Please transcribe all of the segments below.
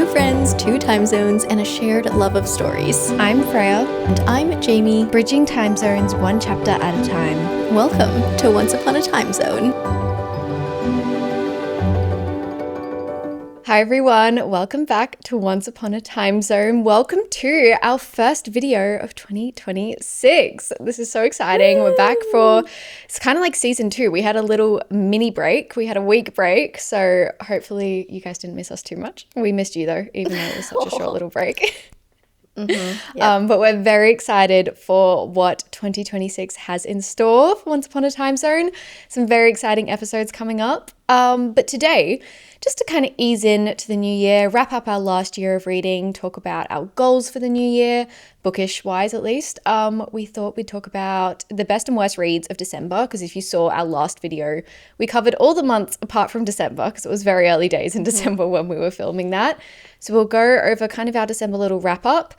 Two friends, two time zones, and a shared love of stories. I'm Freya. And I'm Jamie. Bridging time zones one chapter at a time. Welcome to Once Upon a Time Zone. Hi everyone, welcome back to Once Upon a Time Zone. Welcome to our first video of 2026. This is so exciting. We're back for, it's kind of like season 2. We had a little mini break. We had a week break. So hopefully you guys didn't miss us too much. We missed you though, even though it was such a short little break. Mm-hmm. Yep. But we're very excited for what 2026 has in store for Once Upon a Time Zone. Some very exciting episodes coming up. But today, just to kind of ease in to the new year, wrap up our last year of reading, talk about our goals for the new year, bookish wise at least, we thought we'd talk about the best and worst reads of December, because if you saw our last video, we covered all the months apart from December, because it was very early days in December when we were filming that. So we'll go over kind of our December little wrap up,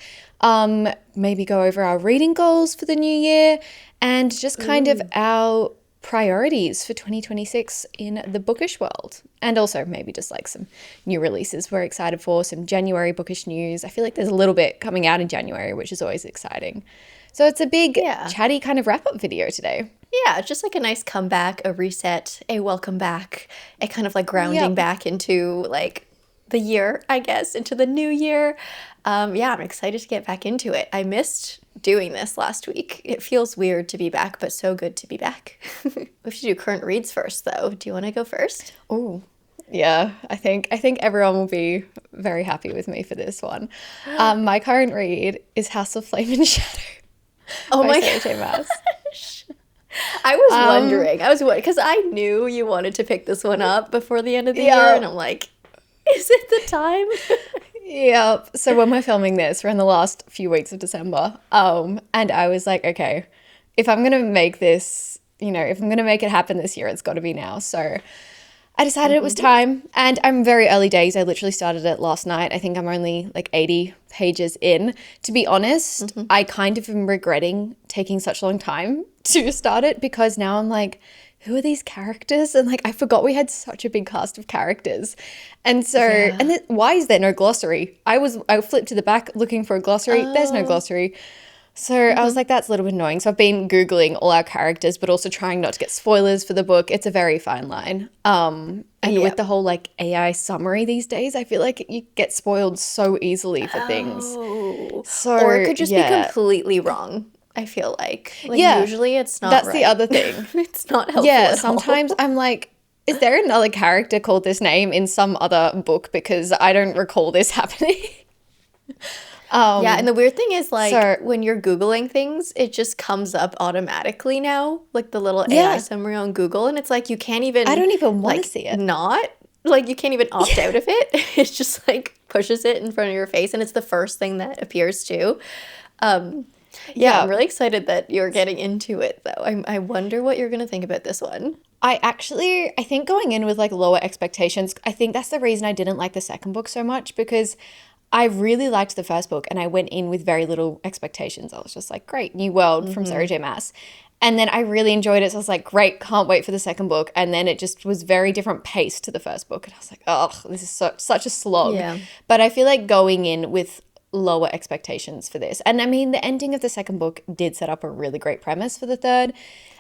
maybe go over our reading goals for the new year, and just kind of our priorities for 2026 in the bookish world, and also maybe just like some new releases we're excited for, some January bookish news. I feel like there's a little bit coming out in January, which is always exciting. So it's a big chatty kind of wrap-up video today. Yeah, just like a nice comeback, a reset, a welcome back, a kind of like grounding back into like the year, I guess, into the new year. I'm excited to get back into it. I missed doing this last week. It feels weird to be back, but so good to be back. We should do current reads first, though. Do you want to go first? Oh, yeah. I think everyone will be very happy with me for this one. My current read is House of Flame and Shadow. Oh my gosh. I was wondering. Because I knew you wanted to pick this one up before the end of the year, and I'm like, is it the time? Yep. So when we're filming this, we're in the last few weeks of December. And I was like, okay, if I'm going to make this, if I'm going to make it happen this year, it's got to be now. So I decided it was time. And I'm very early days. I literally started it last night. I think I'm only like 80 pages in. To be honest, I kind of am regretting taking such a long time to start it, because now I'm like, who are these characters? And like, I forgot we had such a big cast of characters. And so, and then, why is there no glossary? I flipped to the back looking for a glossary. There's no glossary. So I was like, that's a little bit annoying. So I've been Googling all our characters, but also trying not to get spoilers for the book. It's a very fine line. And with the whole like AI summary these days, I feel like you get spoiled so easily for things. So, or it could just be completely wrong. I feel like usually it's not That's right. the other thing. It's not helpful at sometimes all. I'm like, is there another character called this name in some other book? Because I don't recall this happening. And the weird thing is like when you're Googling things, it just comes up automatically now, like the little AI summary on Google, and it's like you can't even. I don't even want to see it. You can't even opt out of it. It just like pushes it in front of your face, and it's the first thing that appears too. I'm really excited that you're getting into it, though. I wonder what you're going to think about this one. I think going in with like lower expectations, I think that's the reason I didn't like the second book so much, because I really liked the first book and I went in with very little expectations. I was just like, great, new world from Sarah J. Maas. And then I really enjoyed it. So I was like, great, can't wait for the second book. And then it just was very different pace to the first book. And I was like, oh, this is such a slog. Yeah. But I feel like going in with lower expectations for this. And I mean, the ending of the second book did set up a really great premise for the third.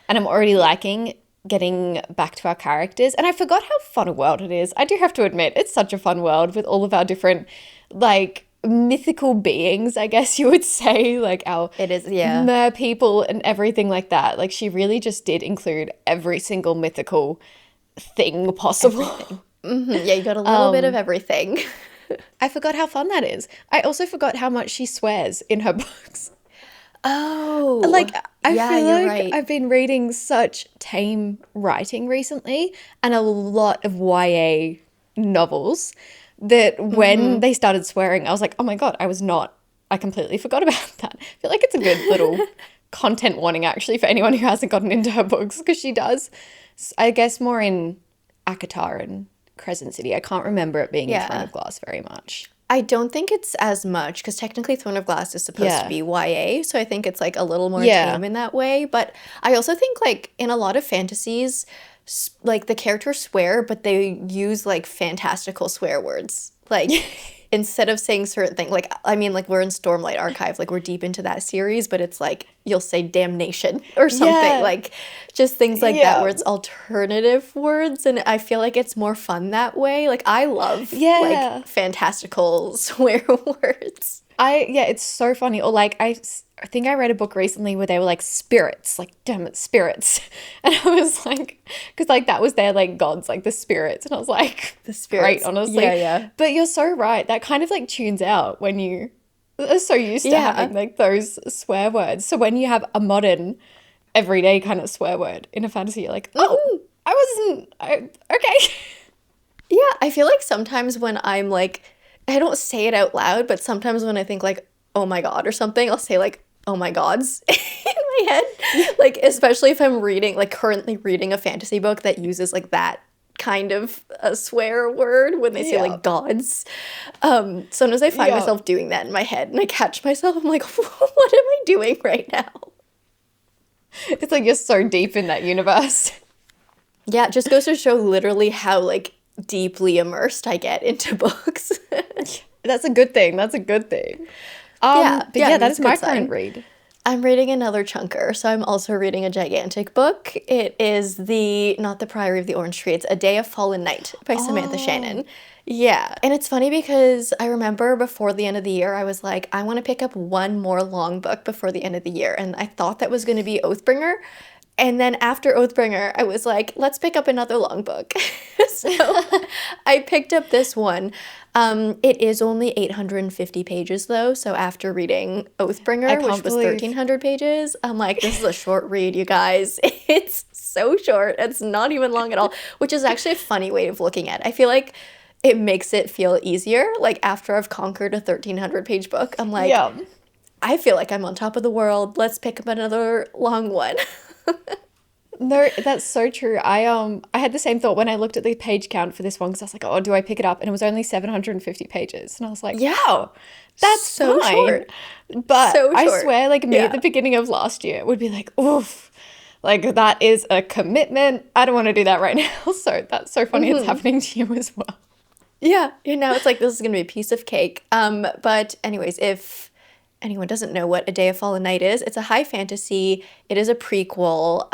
And I'm already liking getting back to our characters. And I forgot how fun a world it is. I do have to admit, it's such a fun world with all of our different, like, mythical beings, I guess you would say, like our mer people and everything like that. Like, she really just did include every single mythical thing possible. Yeah, you got a little bit of everything. I forgot how fun that is. I also forgot how much she swears in her books. Oh. Like, I feel like I've been reading such tame writing recently, and a lot of YA novels, that when they started swearing, I was like, oh my God, I completely forgot about that. I feel like it's a good little content warning, actually, for anyone who hasn't gotten into her books, because she does, I guess, more in Akatar and Crescent City. I can't remember it being in Throne of Glass very much. I don't think it's as much, because technically Throne of Glass is supposed to be YA, so I think it's like a little more tame in that way. But I also think like in a lot of fantasies, like the characters swear, but they use like fantastical swear words. Like, instead of saying certain things, like, I mean, like, we're in Stormlight Archive, like, we're deep into that series, but it's like, you'll say damnation or something, Yeah. like, just things like that, where Yeah. it's alternative words, and I feel like it's more fun that way. Like, I love, Yeah. like, fantastical swear words. Yeah, it's so funny. Or like I think I read a book recently where they were like spirits, like damn it, spirits. And I was like, because like that was their like gods, like the spirits. And I was like, The great, spirits. honestly. Yeah, yeah. But you're so right. That kind of like tunes out when you are so used to Yeah. having like those swear words. So when you have a modern, everyday kind of swear word in a fantasy, you're like, oh, okay. Yeah, I feel like sometimes when I'm like, I don't say it out loud, but sometimes when I think like, oh my God or something, I'll say like, oh my gods in my head. Like, especially if I'm reading, like currently reading a fantasy book that uses like that kind of a swear word when they say Yeah. like gods. Sometimes I find Yeah. myself doing that in my head and I catch myself, I'm like, what am I doing right now? It's like you're so deep in that universe. Yeah, it just goes to show literally how like deeply immersed I get into books. That's a good thing. That's a good thing. Yeah, But yeah, I yeah, mean, that it's is a my good sign. current read. I'm reading another chunker, so I'm also reading a gigantic book. It is not the Priory of the Orange Tree, it's A Day of Fallen Night by Samantha Oh, Shannon. Yeah, and it's funny because I remember before the end of the year, I was like, I want to pick up one more long book before the end of the year, and I thought that was going to be Oathbringer. And then after Oathbringer, I was like, let's pick up another long book. So I picked up this one. It is only 850 pages though. So after reading I Oathbringer, which can't was believe. 1300 pages, I'm like, this is a short read, you guys. It's so short. It's not even long at all, which is actually a funny way of looking at it. I feel like it makes it feel easier. Like after I've conquered a 1300 page book, I'm like, Yeah. I feel like I'm on top of the world. Let's pick up another long one. No, that's so true. I had the same thought when I looked at the page count for this one because I was like, oh, do I pick it up? And it was only 750 pages. And I was like, Yeah. oh, that's So fine. short. But So I short. swear, like me at Yeah. the beginning of last year would be like, oof, like that is a commitment. I don't want to do that right now. So that's so funny it's happening to you as well. Yeah. And now it's like this is gonna be a piece of cake. But anyways, if anyone doesn't know what A Day of Fallen Night is, it's a high fantasy. It is a prequel.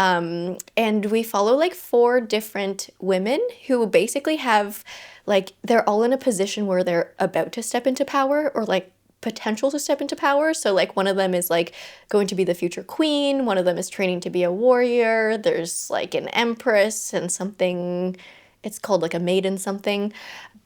And we follow like four different women who basically have like they're all in a position where they're about to step into power or like potential to step into power. So like one of them is like going to be the future queen, one of them is training to be a warrior. There's like an empress and something it's called like a maiden something.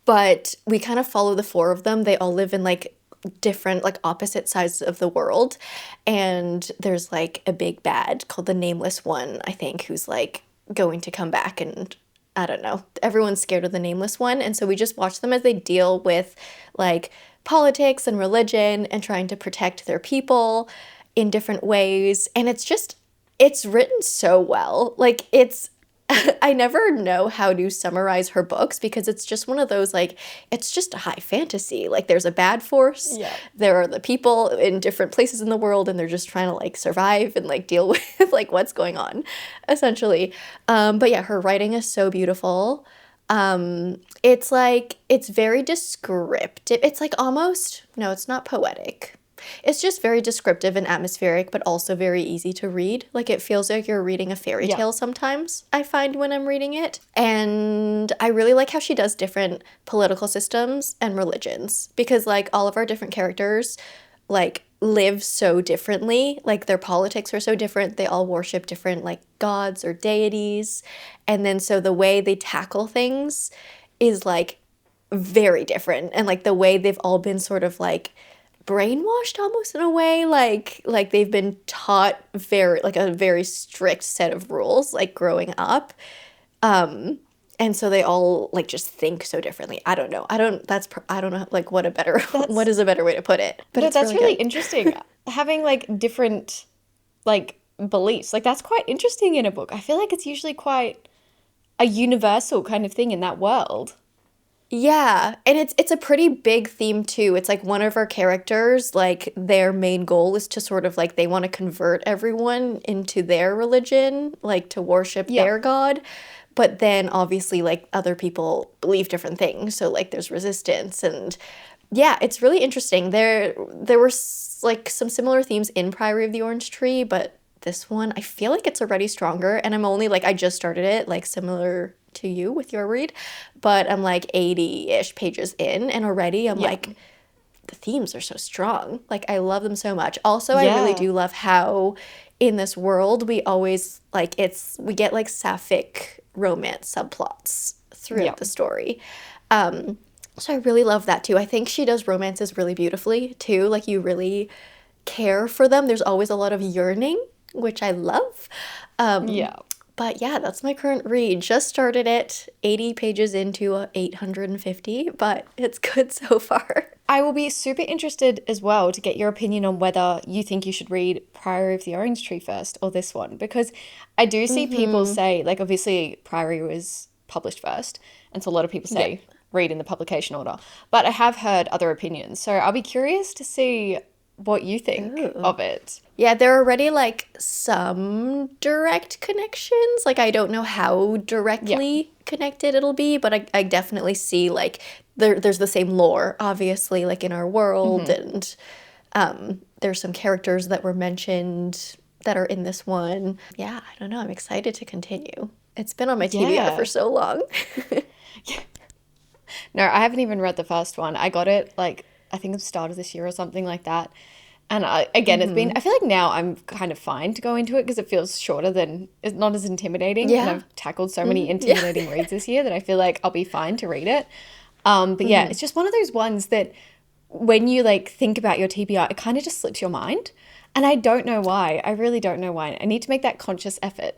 But we kind of follow the four of them. They all live in like different like opposite sides of the world, and there's like a big bad called the Nameless One, I think, who's like going to come back, and I don't know, everyone's scared of the Nameless One, and so we just watch them as they deal with like politics and religion and trying to protect their people in different ways, and it's written so well. Like it's I never know how to summarize her books because it's just one of those like it's just a high fantasy. Like there's a bad force, Yeah. there are the people in different places in the world and they're just trying to like survive and like deal with like what's going on essentially. But yeah, her writing is so beautiful. It's like it's very descriptive. It's like almost no, it's not poetic. It's just very descriptive and atmospheric, but also very easy to read. Like it feels like you're reading a fairy Yeah. tale sometimes, I find when I'm reading it. And I really like how she does different political systems and religions because like all of our different characters like live so differently. Like their politics are so different. They all worship different like gods or deities. And then so the way they tackle things is like very different. And like the way they've all been sort of like brainwashed almost in a way like they've been taught very like a very strict set of rules like growing up and so they all like just think so differently. I don't know, I don't know like what a better what That's is a better way to put it, but no, it's that's really really good. interesting. Having like different like beliefs. Like that's quite interesting in a book. I feel like it's usually quite a universal kind of thing in that world. Yeah, and it's a pretty big theme too. It's like one of our characters, like their main goal is to sort of like they want to convert everyone into their religion, like to worship Yeah. their god. But then obviously like other people believe different things. So like there's resistance, and yeah, it's really interesting. There were like some similar themes in Priory of the Orange Tree, but this one I feel like it's already stronger, and I'm only like I just started it, like similar to you with your read, but I'm like 80-ish pages in, and already I'm Yeah. like the themes are so strong. Like I love them so much. Also, I really Yeah. do love how in this world we always like we get like sapphic romance subplots Yeah. throughout the story. So I really love that too. I think she does romances really beautifully too. Like you really care for them. There's always a lot of yearning, which I love. Yeah. But yeah, that's my current read. Just started it, 80 pages into 850, but it's good so far. I will be super interested as well to get your opinion on whether you think you should read Priory of the Orange Tree first or this one, because I do see people say, like, obviously Priory was published first, and so a lot of people Yeah. say read in the publication order, but I have heard other opinions, so I'll be curious to see what you think of it. Yeah, there are already like some direct connections. Like I don't know how Yeah. directly connected it'll be, but I definitely see like there's the same lore, obviously, like in our world, and there's some characters that were mentioned that are in this one. Yeah, I don't know. I'm excited to continue. It's been on my TBR for Yeah. so long. No, I haven't even read the first one. I got it like I think at the start of this year or something like that. And again, I feel like now I'm kind of fine to go into it because it feels shorter than, it's not as intimidating. And Yeah. I've tackled so many Yeah. intimidating reads this year that I feel like I'll be fine to read it. But yeah, it's just one of those ones that when you like think about your TBR, it kind of just slips your mind. And I don't know why. I really don't know why. I need to make that conscious effort.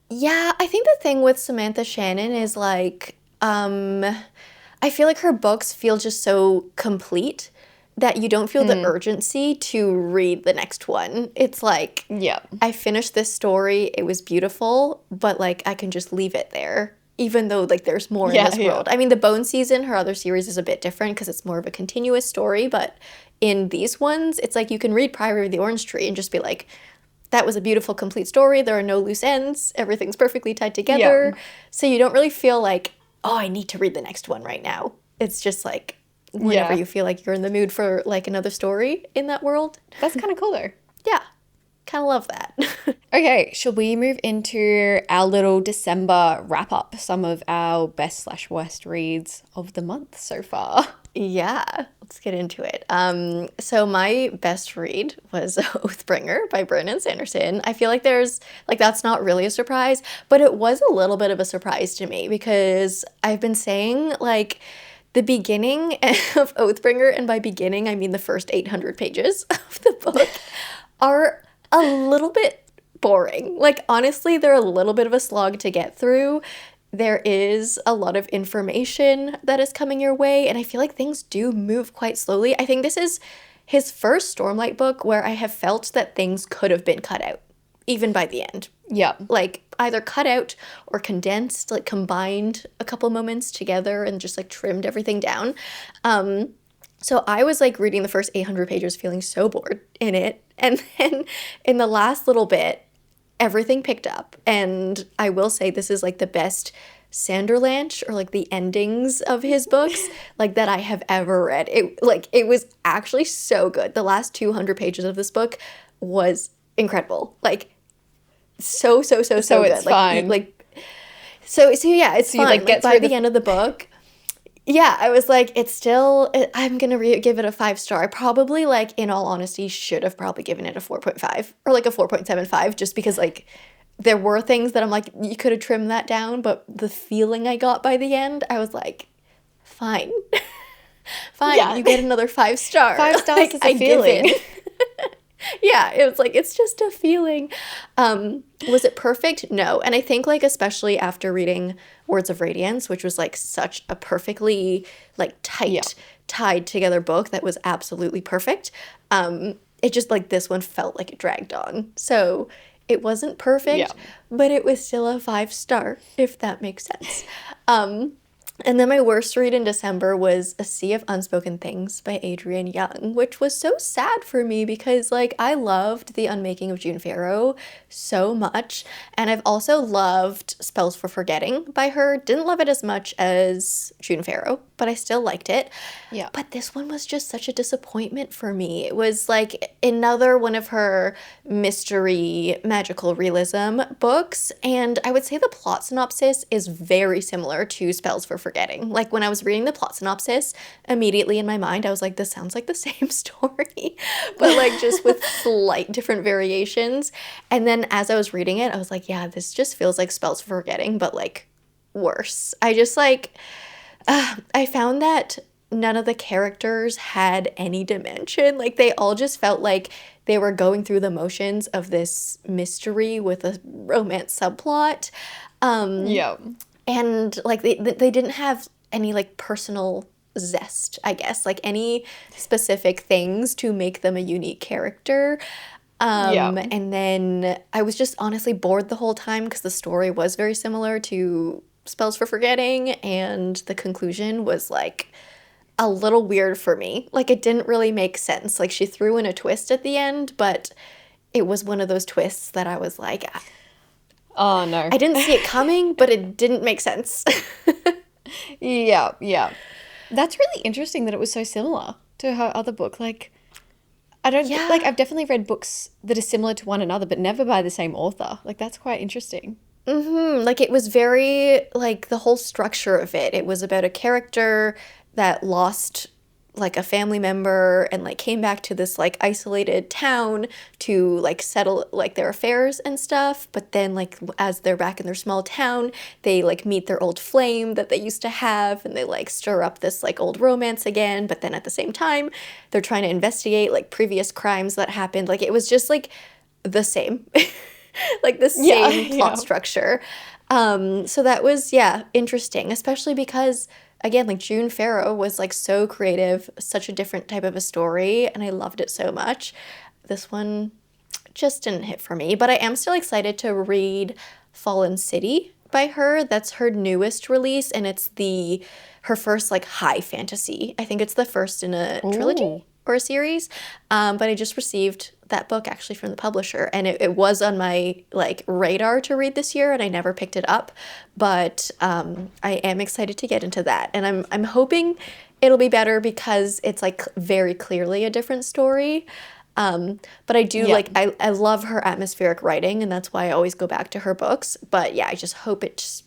Yeah, I think the thing with Samantha Shannon is like, I feel like her books feel just so complete that you don't feel the urgency to read the next one. It's like, Yeah. I finished this story, it was beautiful, but like I can just leave it there, even though like there's more in Yeah, this yeah. world. I mean, the Bone Season, her other series is a bit different because it's more of a continuous story, but in these ones, it's like you can read Priory of the Orange Tree and just be like, that was a beautiful, complete story. There are no loose ends. Everything's perfectly tied Yeah. together. So you don't really feel like, oh, I need to read the next one right now. It's just like whenever Yeah. you feel like you're in the mood for like another story in that world. That's kind of cool though. Yeah, kind of love that. Okay, shall we move into our little December wrap up? Some of our best/worst reads of the month so far. Yeah, let's get into it. So my best read was Oathbringer by Brandon Sanderson. I feel like there's like that's not really a surprise, but it was a little bit of a surprise to me because I've been saying like the beginning of Oathbringer, and by beginning I mean the first 800 pages of the book, are a little bit boring. Like honestly, they're a little bit of a slog to get through. There is a lot of information that is coming your way, and I feel like things do move quite slowly. I think this is his first Stormlight book where I have felt that things could have been cut out, even by the end. Yeah. Like either cut out or condensed, like combined a couple moments together and just like trimmed everything down. So I was like reading the first 800 pages feeling so bored in it. And then in the last little bit, everything picked up. And I will say this is like the best Sanderlanche or like the endings of his books like that I have ever read. It was actually so good. The last 200 pages of this book was incredible. Like so So good. it's Like fine. so yeah, it's So you fine. like get Like by through the end of the book, yeah, I was like, it's still, I'm gonna give it a 5 star. I probably, like, in all honesty, should have probably given it a 4.5 or like a 4.75 just because, like, there were things that I'm like, you could have trimmed that down, but the feeling I got by the end, I was like, fine. Fine, Yeah. you get another 5 star. 5 stars Like, is a I give feeling. in. Yeah, it was like it's just a feeling. Was it perfect? No. And I think like especially after reading Words of Radiance, which was like such a perfectly like Yeah. tied together book that was absolutely perfect. It just like this one felt like it dragged on. So it wasn't perfect, Yeah. but it was still a 5 star, if that makes sense. And then my worst read in December was A Sea of Unspoken Things by Adrienne Young, which was so sad for me because, like, I loved The Unmaking of June Farrow so much. And I've also loved Spells for Forgetting by her. Didn't love it as much as June Farrow, but I still liked it. Yeah. But this one was just such a disappointment for me. It was like another one of her mystery magical realism books. And I would say the plot synopsis is very similar to Spells for Forgetting. Like when I was reading the plot synopsis, immediately in my mind, I was like, this sounds like the same story, but like just with slight different variations. And then as I was reading it, I was like, yeah, this just feels like Spells for Forgetting, but like worse. I just like, I found that none of the characters had any dimension. Like they all just felt like they were going through the motions of this mystery with a romance subplot. Yeah. And like they didn't have any like personal zest, I guess, like any specific things to make them a unique character. Yeah. And then I was just honestly bored the whole time because the story was very similar to Spells for Forgetting, and the conclusion was like a little weird for me. Like it didn't really make sense. Like she threw in a twist at the end, but it was one of those twists that I was like, Oh, no. I didn't see it coming, but it didn't make sense. Yeah, yeah. That's really interesting that it was so similar to her other book. Like, I don't Yeah. like, I've definitely read books that are similar to one another, but never by the same author. Like, that's quite interesting. Like it was very like the whole structure of it. It was about a character that lost like a family member and like came back to this like isolated town to like settle like their affairs and stuff. But then like as they're back in their small town, they like meet their old flame that they used to have, and they like stir up this like old romance again. But then at the same time, they're trying to investigate like previous crimes that happened. Like it was just like the same. Like the same plot structure. So that was, yeah, interesting, especially because, again, like June Farrow was like so creative, such a different type of a story, and I loved it so much. This one just didn't hit for me, but I am still excited to read Fallen City by her. That's her newest release, and it's her first like high fantasy. I think it's the first in a trilogy or a series. But I just received that book actually from the publisher, and it was on my like radar to read this year, and I never picked it up. But I am excited to get into that, and I'm hoping it'll be better because it's like very clearly a different story. But I do like I love her atmospheric writing, and that's why I always go back to her books. But yeah, I just hope it just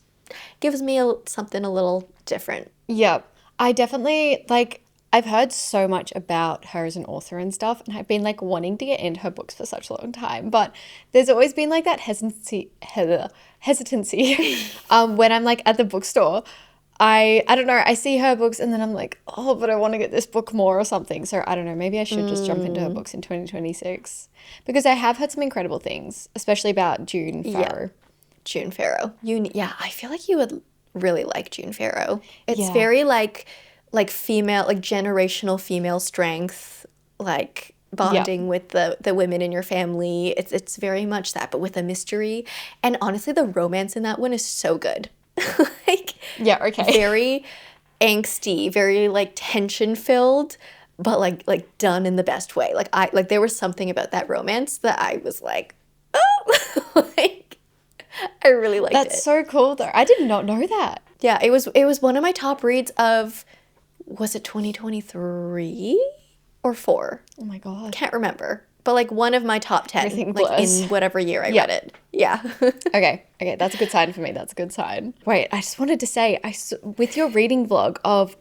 gives me something a little different. Yeah. I definitely like I've heard so much about her as an author and stuff, and I've been like wanting to get into her books for such a long time. But there's always been like that hesitancy when I'm like at the bookstore. I don't know, I see her books and then I'm like, oh, but I want to get this book more or something. So I don't know, maybe I should just jump into her books in 2026 because I have heard some incredible things, especially about June Farrow. June Farrow. I feel like you would really like June Farrow. It's very like female, like generational female strength, like bonding with the women in your family. It's very much that, but with a mystery. And honestly, the romance in that one is so good. Like very angsty, very like tension filled, but like done in the best way. Like there was something about that romance that I was like, oh, like I really liked it. That's so cool though. I did not know that. Yeah, it was one of my top reads of, was it 2023 or 4? Oh my God. Can't remember. But like one of my top 10, Everything like blurs. in whatever year I read it. Yeah. Okay, that's a good sign for me. That's a good sign. Wait, I just wanted to say, with your reading vlog of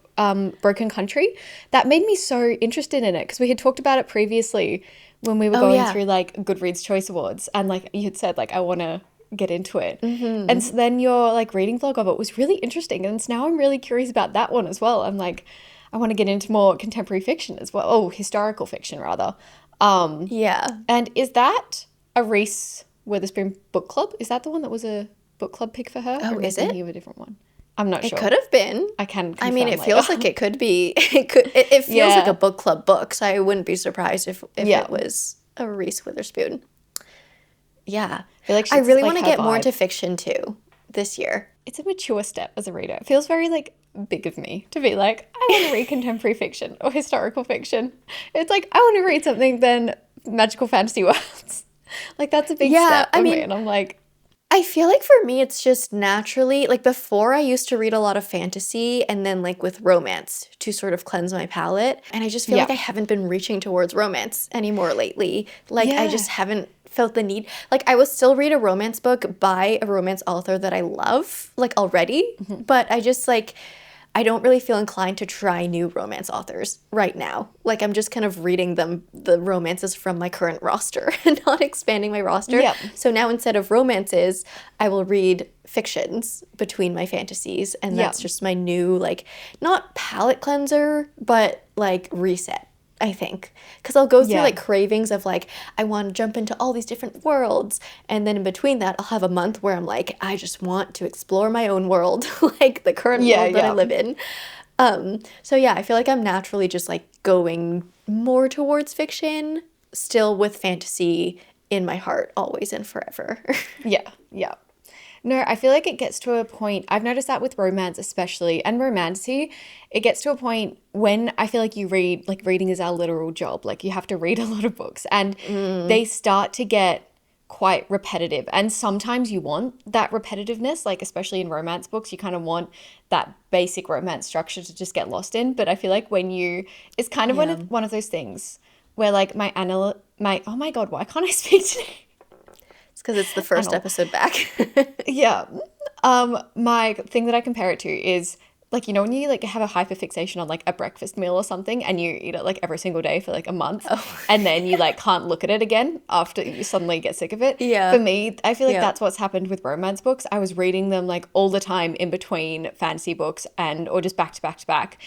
Broken Country, that made me so interested in it because we had talked about it previously when we were going through like Goodreads Choice Awards, and like you had said like I want to get into it. And so then your like reading vlog of it was really interesting, and so now I'm really curious about that one as well. I'm like, I want to get into more contemporary fiction as well. Oh, historical fiction rather. Yeah. And is that a Reese Witherspoon book club? Is that the one that was a book club pick for her? Oh, is it? Of a different one. I'm not sure. It could have been. I can. I mean, it confirm feels later. like it could be. It feels like a book club book, so I wouldn't be surprised if it was a Reese Witherspoon. Yeah. I feel like I really like want to her get more vibe. into fiction too this year. It's a mature step as a reader. It feels very like big of me to be like, I want to read contemporary fiction or historical fiction. It's like, I want to read something than magical fantasy worlds. Like, that's a big Yeah, step I for mean, me. And I'm like, I feel like for me, it's just naturally, like before I used to read a lot of fantasy and then like with romance to sort of cleanse my palate. And I just feel yeah, like I haven't been reaching towards romance anymore lately. Like I yeah, just haven't felt the need. Like I will still read a romance book by a romance author that I love, like already, but I just like, I don't really feel inclined to try new romance authors right now. Like I'm just kind of reading the romances from my current roster and not expanding my roster. yeah, So now instead of romances, I will read fictions between my fantasies, and yeah, that's just my new like not palate cleanser, but like reset. I think because I'll go through yeah, like cravings of like I want to jump into all these different worlds, and then in between that I'll have a month where I'm like I just want to explore my own world, like the current yeah, world that I yeah. live in. So yeah, I feel like I'm naturally just like going more towards fiction, still with fantasy in my heart, always and forever. Yeah, yeah. No, I feel like it gets to a point, I've noticed that with romance especially, and romancy, it gets to a point when I feel like you read, like reading is our literal job. Like you have to read a lot of books and they start to get quite repetitive. And sometimes you want that repetitiveness, like especially in romance books, you kind of want that basic romance structure to just get lost in. But I feel like when you, it's kind of Yeah. one of those things where like oh my God, why can't I speak today? It's because it's the first Anal. episode back. Yeah. My thing that I compare it to is like, you know, when you like have a hyperfixation on like a breakfast meal or something and you eat it like every single day for like a month Oh, and then you like can't look at it again after you suddenly get sick of it. For yeah. me, I feel like Yeah. that's what's happened with romance books. I was reading them like all the time in between fantasy books and or just back to back to back.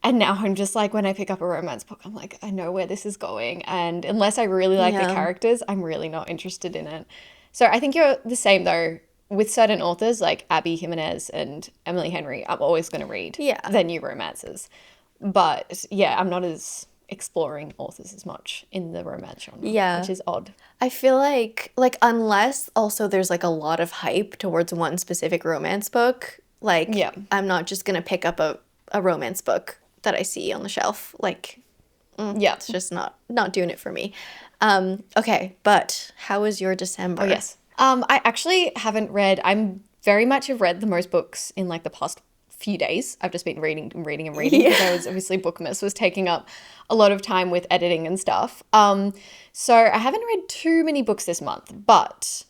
And now I'm just like, when I pick up a romance book, I'm like, I know where this is going. And unless I really like the Yeah. characters, I'm really not interested in it. So I think you're the same though with certain authors like Abby Jimenez and Emily Henry. I'm always going to read Yeah. their new romances. But yeah, I'm not as exploring authors as much in the romance genre, which Yeah. is odd. I feel like unless also there's like a lot of hype towards one specific romance book, like Yeah. I'm not just gonna pick up a romance book that I see on the shelf. Like Yeah. it's just not doing it for me. Okay, but how was your Oh, December? yes. I actually haven't read, I'm very much have read the most books in like the past few days. I've just been reading and reading and reading because I Yeah. was obviously Bookmas was taking up a lot of time with editing and stuff. So I haven't read too many books this month, but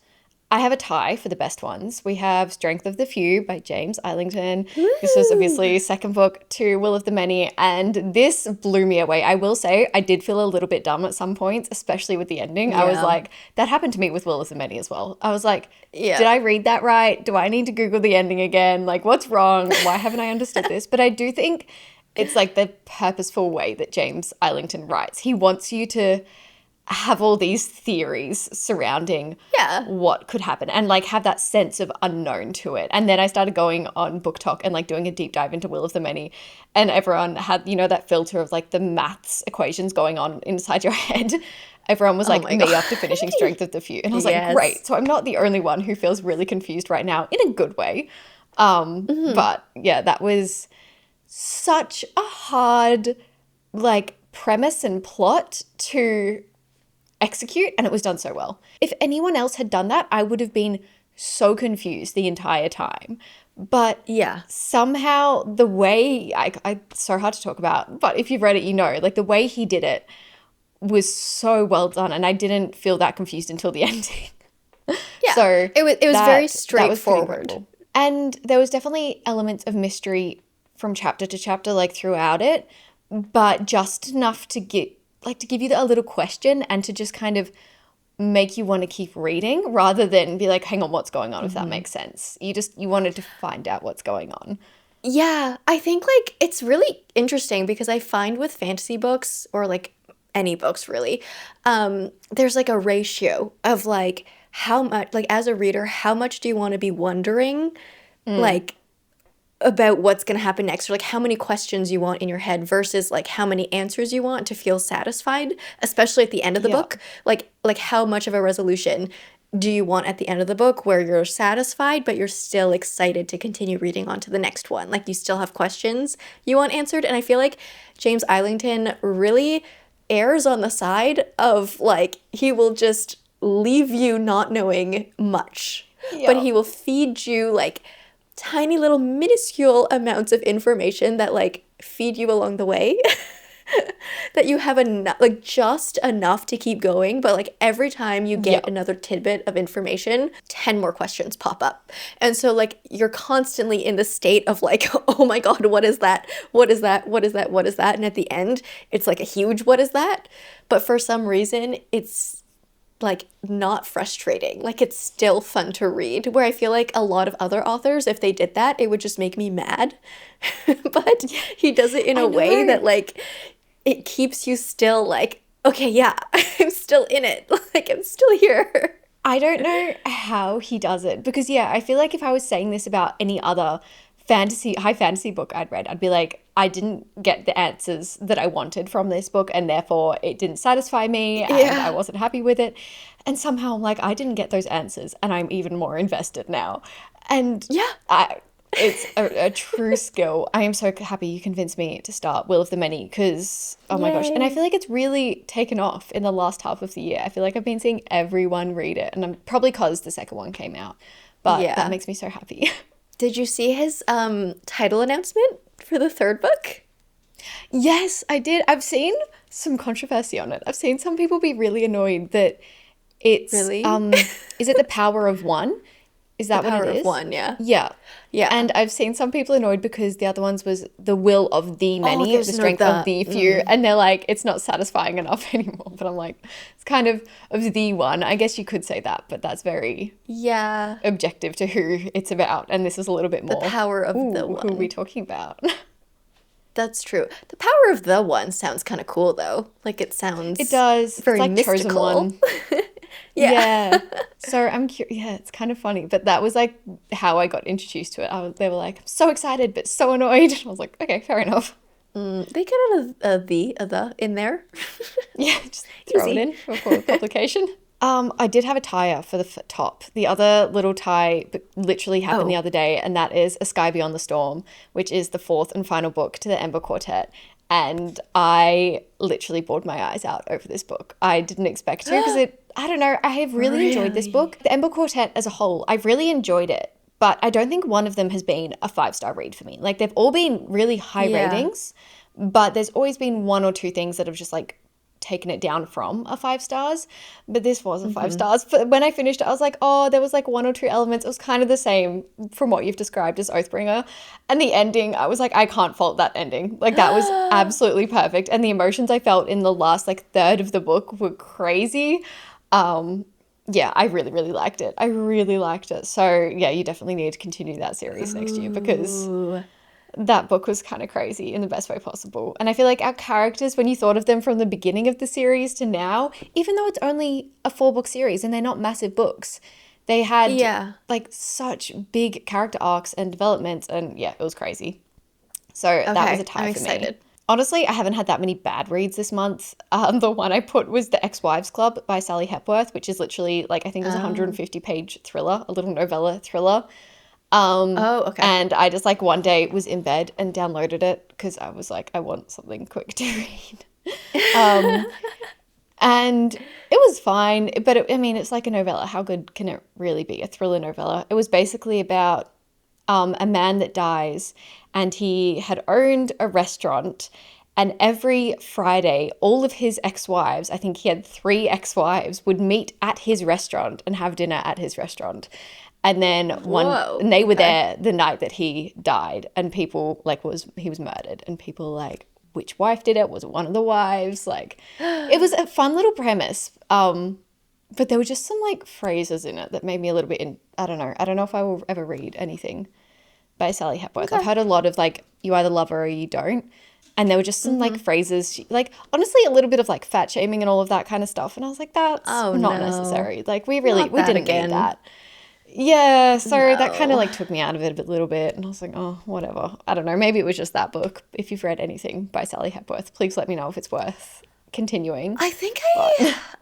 I have a tie for the best ones. We have Strength of the Few by James Islington. This was Woo! obviously second book to Will of the Many, and this blew me away. I will say I did feel a little bit dumb at some points, especially with the ending. I was Yeah. like, that happened to me with Will of the Many as well. I was like, Yeah. did I read that right? Do I need to Google the ending again? Like, what's wrong? Why haven't I understood this? But I do think it's like the purposeful way that James Islington writes. He wants you to have all these theories surrounding Yeah. what could happen and like have that sense of unknown to it. And then I started going on Book Talk and like doing a deep dive into Will of the Many, and everyone had, you know, that filter of like the maths equations going on inside your head. Everyone was Oh like my me God. after finishing Strength of the Few. And I was like, Yes. great. So I'm not the only one who feels really confused right now in a good way. But yeah, that was such a hard like premise and plot to execute, and it was done so well. If anyone else had done that, I would have been so confused the entire time. But Yeah. somehow the way it's so hard to talk about, but if you've read it, you know, like the way he did it was so well done, and I didn't feel that confused until the ending. Yeah. So It was very that was pretty straightforward. incredible. And there was definitely elements of mystery from chapter to chapter, like throughout it, but just enough to get like to give you a little question and to just kind of make you want to keep reading rather than be like, hang on, what's going on, if that makes sense. You wanted to find out what's going on. Yeah, I think like it's really interesting because I find with fantasy books or like any books really, there's like a ratio of like how much like as a reader, how much do you want to be wondering like about what's going to happen next or like how many questions you want in your head versus like how many answers you want to feel satisfied, especially at the end of the Yeah. book. Like how much of a resolution do you want at the end of the book where you're satisfied, but you're still excited to continue reading on to the next one? Like, you still have questions you want answered. And I feel like James Islington really errs on the side of, like, he will just leave you not knowing much. But he will feed you, like, tiny little minuscule amounts of information that, like, feed you along the way. That you have enough, like, just enough to keep going, but like every time you get another tidbit of information, 10 more questions pop up. And so like you're constantly in the state of like, oh my God, what is that? What is that? What is that? What is that? And at the end, it's like a huge what is that? But for some reason, it's like not frustrating. Like, it's still fun to read, where I feel like a lot of other authors, if they did that, it would just make me mad. But he does it in a way that like it keeps you still like, okay, yeah, I'm still in it. Like, I'm still here. I don't know how he does it, because I feel like if I was saying this about any other high fantasy book I'd read, I'd be like, I didn't get the answers that I wanted from this book, and therefore it didn't satisfy me, and I wasn't happy with it. And somehow I'm like, I didn't get those answers, and I'm even more invested now. And it's a true skill. I am so happy you convinced me to start Will of the Many, because, oh my gosh. And I feel like it's really taken off in the last half of the year. I feel like I've been seeing everyone read it, and I'm probably because the second one came out. But that makes me so happy. Did you see his title announcement for the third book? Yes, I did. I've seen some controversy on it. I've seen some people be really annoyed that it's... Really? Is it The Power of One? Is that what it is? The Power of One, yeah. Yeah. Yeah. And I've seen some people annoyed because the other ones was The Will of the Many, the strength of the few. And they're like, it's not satisfying enough anymore. But I'm like, it's kind of the one. I guess you could say that, but that's very objective to who it's about. And this is a little bit more. The Power of the One. Who are we talking about? That's true. The Power of the One sounds kind of cool, though. Like, it sounds... It does. Very it's like mystical. Chosen One. Yeah. So I'm curious. Yeah, it's kind of funny. But that was like how I got introduced to it. They were like, I'm so excited, but so annoyed. I was like, okay, fair enough. They could have a the in there. Yeah, just throw it in for publication. I did have a tie for the top. The other little tie literally happened the other day, and that is A Sky Beyond the Storm, which is the fourth and final book to the Ember Quartet. And I literally bawled my eyes out over this book. I didn't expect to, because I don't know, I have really enjoyed this book. The Ember Quartet as a whole, I've really enjoyed it, but I don't think one of them has been a 5-star read for me. Like, they've all been really high ratings, but there's always been one or two things that have just like taken it down from a 5 stars, but this wasn't 5 stars. But when I finished it, I was like, oh, there was like one or two elements. It was kind of the same from what you've described as Oathbringer. And the ending, I was like, I can't fault that ending. Like, that was absolutely perfect. And the emotions I felt in the last like third of the book were crazy. Yeah, I really, really liked it. I really liked it. So yeah, you definitely need to continue that series next year, because that book was kind of crazy in the best way possible. And I feel like our characters, when you thought of them from the beginning of the series to now, even though it's only a 4-book series and they're not massive books, they had like such big character arcs and developments, and it was crazy. So that was a tie for me. Honestly, I haven't had that many bad reads this month. The one I put was The Ex-Wives Club by Sally Hepworth, which is literally like, I think it was a 150-page thriller, a little novella thriller. And I just like one day was in bed and downloaded it because I was like, I want something quick to read. And it was fine, but it's like a novella. How good can it really be? A thriller novella. It was basically about a man that dies, and he had owned a restaurant, and every Friday, all of his ex-wives, I think he had 3 ex-wives, would meet at his restaurant and have dinner at his restaurant. And then and they were there the night that he died, and people he was murdered, and people like, which wife did it? Was it one of the wives? Like, it was a fun little premise. But there were just some like phrases in it that made me a little bit I don't know if I will ever read anything by Sally Hepworth. I've heard a lot of like, you either love her or you don't. And there were just some like phrases, like honestly a little bit of like fat shaming and all of that kind of stuff. And I was like, that's not necessary. Like, we didn't need that. Yeah, so that kind of like took me out of it a little bit, and I was like, oh, whatever. I don't know, maybe it was just that book. If you've read anything by Sally Hepworth, please let me know if it's worth continuing. I think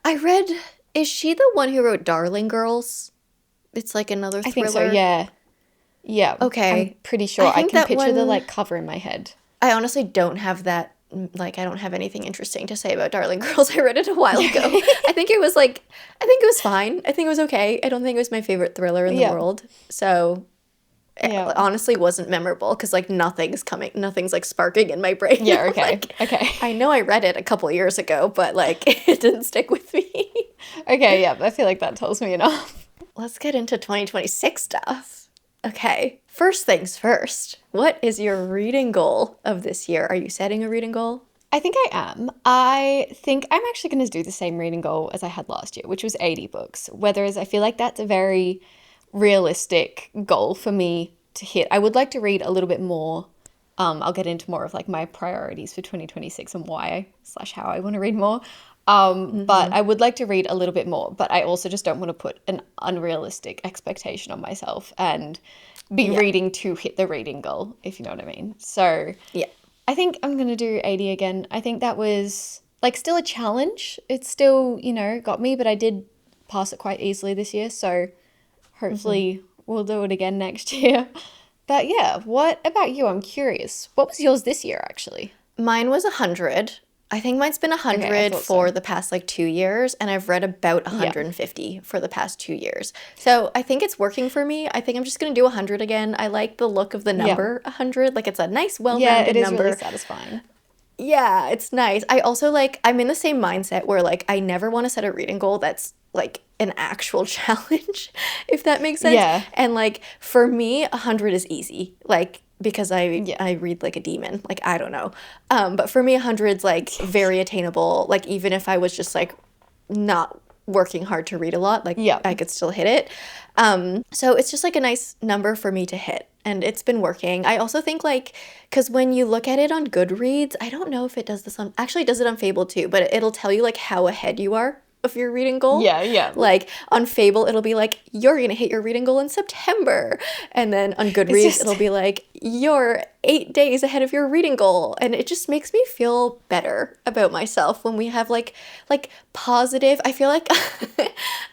I read Is she the one who wrote Darling Girls? It's like another I thriller. think so, yeah. Yeah. I'm Okay. pretty sure. I think can that picture the one, like cover in my head. I honestly don't have that, like, I don't have anything interesting to say about Darling Girls. I read it a while ago. I think it was fine. I think it was okay. I don't think it was my favorite thriller in the Yeah. world. So it Yeah. honestly wasn't memorable because, like, nothing's, like, sparking in my brain. Yeah, okay. Like, Okay. I know I read it a couple years ago, but, like, it didn't stick with me. Okay, yeah, I feel like that tells me enough. Let's get into 2026 stuff. Okay, first things first. What is your reading goal of this year? Are you setting a reading goal? I think I am. I think I'm actually going to do the same reading goal as I had last year, which was 80 books. Whereas I feel like that's a very realistic goal for me to hit. I would like to read a little bit more. I'll get into more of like my priorities for 2026 and why slash how I want to read more. But I would like to read a little bit more, but I also just don't want to put an unrealistic expectation on myself and be Yeah. reading to hit the reading goal, if you know what I mean. So Yeah. I think I'm going to do 80 again. I think that was like still a challenge. It still, got me, but I did pass it quite easily this year. So hopefully we'll do it again next year. But yeah, what about you? I'm curious. What was yours this year, actually? Mine was 100. I think mine's been Okay, I 100 thought for so. the past like 2 years, and I've read about Yeah. 150 for the past 2 years. So I think it's working for me. I think I'm just gonna do 100 again. I like the look of the Yeah. number 100. Like, it's a nice, Yeah, it well-rounded is really number. satisfying. Yeah, it's nice. I also like, I'm in the same mindset where like I never want to set a reading goal that's like an actual challenge, if that makes sense. Yeah. And like for me, 100 is easy. Like, because I Yeah. I read like a demon. Like, I don't know. But for me, 100's like very attainable. Like, even if I was just like not working hard to read a lot, like Yeah. I could still hit it. So it's just like a nice number for me to hit, and it's been working. I also think like, because when you look at it on Goodreads, I don't know if it does this on, actually it does it on Fable too, but it'll tell you like how ahead you are of your reading goal. Yeah, yeah. Like on Fable, it'll be like, you're gonna hit your reading goal in September. And then on Goodreads, just- it'll be like, you're 8 days ahead of your reading goal. And it just makes me feel better about myself when we have like positive. I feel like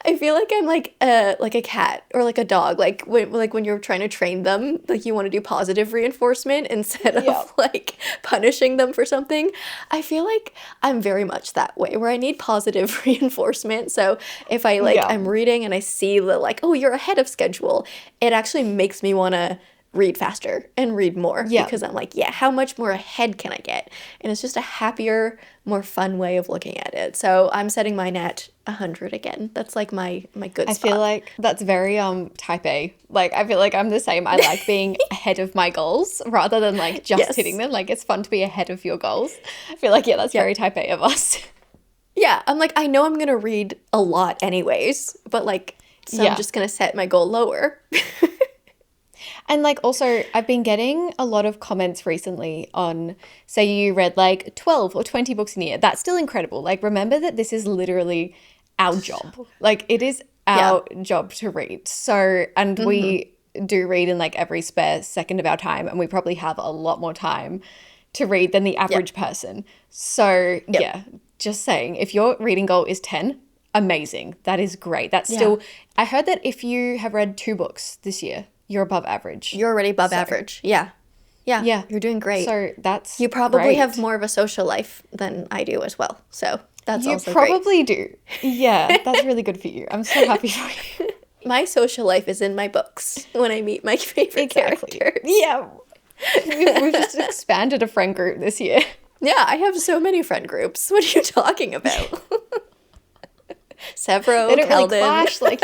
I feel like I'm like a cat or like a dog. Like when you're trying to train them, like you want to do positive reinforcement instead of Yeah. like punishing them for something. I feel like I'm very much that way where I need positive reinforcement. So if I like Yeah. I'm reading and I see the like, oh, you're ahead of schedule, it actually makes me want to read faster and read more Yeah. because I'm like, yeah, how much more ahead can I get? And it's just a happier, more fun way of looking at it. So I'm setting mine at 100 again. That's like my good I spot. feel like that's very type A. Like I feel like I'm the same. I like being ahead of my goals rather than like just Yes. hitting them. Like it's fun to be ahead of your goals. I feel like that's very type A of us. Yeah, I'm like, I know I'm gonna read a lot anyways, but like, so Yeah. I'm just gonna set my goal lower. And like also I've been getting a lot of comments recently on say you read like 12 or 20 books in a year. That's still incredible. Like remember that this is literally our job. Like it is our job to read. So and we do read in like every spare second of our time, and we probably have a lot more time to read than the average person. So yeah, just saying, if your reading goal is 10, amazing. That is great. That's still I heard that if you have read 2 books this year, you're above average. You're already above average. Yeah. Yeah. Yeah. You're doing great. So that's You probably great. have more of a social life than I do as well. So that's You also great. probably do. Yeah, that's really good for you. I'm so happy for you. My social life is in my books when I meet my favorite characters. Yeah. We've just expanded a friend group this year. Yeah, I have so many friend groups. What are you talking about? Severo, They don't really Keldon, clash, like,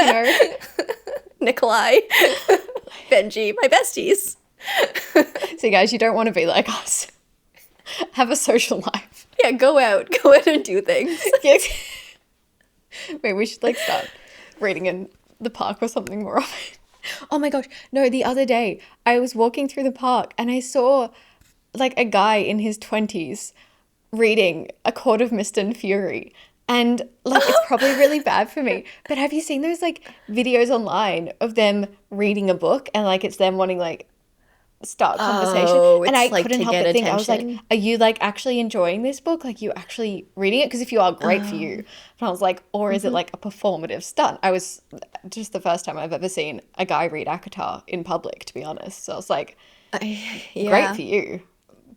Nikolai, Benji, my besties. So guys, you don't want to be like us. Have a social life. Yeah, go out and do things. Maybe we should like start reading in the park or something more often. Oh my gosh. No, the other day I was walking through the park and I saw like a guy in his 20s reading A Court of Mist and Fury. And like it's probably really bad for me. But have you seen those like videos online of them reading a book and like it's them wanting like start conversation. Oh, And I it's like couldn't to help get but think, I was like, attention. are you like actually enjoying this book? Like you actually reading it? Because if you are, great for you. And I was like, or is it like a performative stunt? I was just the first time I've ever seen a guy read ACOTAR in public, to be honest. So I was like, great Yeah. for you,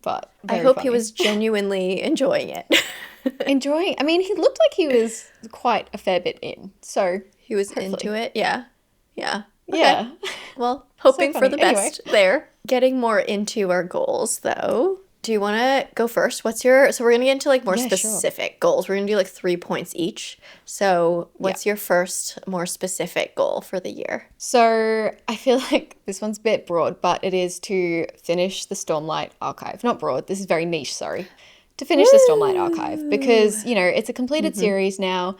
but I very hope he funny. was genuinely enjoying it. Enjoying, I mean, he looked like he was quite a fair bit in. So He was into hopefully. it. Yeah. Yeah. Okay. Yeah. Well, So hoping for funny. the Anyway. best there. Getting more into our goals though. Do you want to go first? What's your, so we're going to get into like more Yeah, sure. specific goals. We're going to do like 3 points each. So, Yeah. what's your first more specific goal for the year? So I feel like this one's a bit broad, but it is to finish the Stormlight archive. Not broad, this is very niche, sorry. To finish the Stormlight archive Woo! because, it's a completed series now.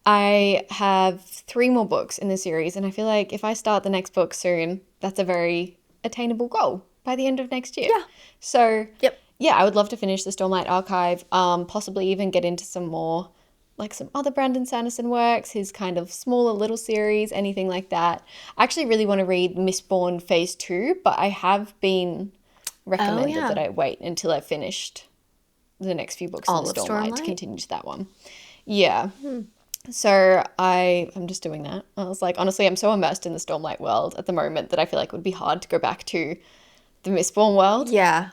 I have 3 more books in the series, and I feel like if I start the next book soon, that's a very attainable goal by the end of next year. Yeah. So, Yep. yeah, I would love to finish the Stormlight archive, possibly even get into some more, like some other Brandon Sanderson works, his kind of smaller little series, anything like that. I actually really want to read Mistborn Phase 2, but I have been Oh, recommended that yeah. I wait until I've finished the next few books in the All of Stormlight to Stormlight? continue to that one. Yeah. So I'm just doing that. I was like, honestly, I'm so immersed in the Stormlight world at the moment that I feel like it would be hard to go back to the Mistborn world. Yeah.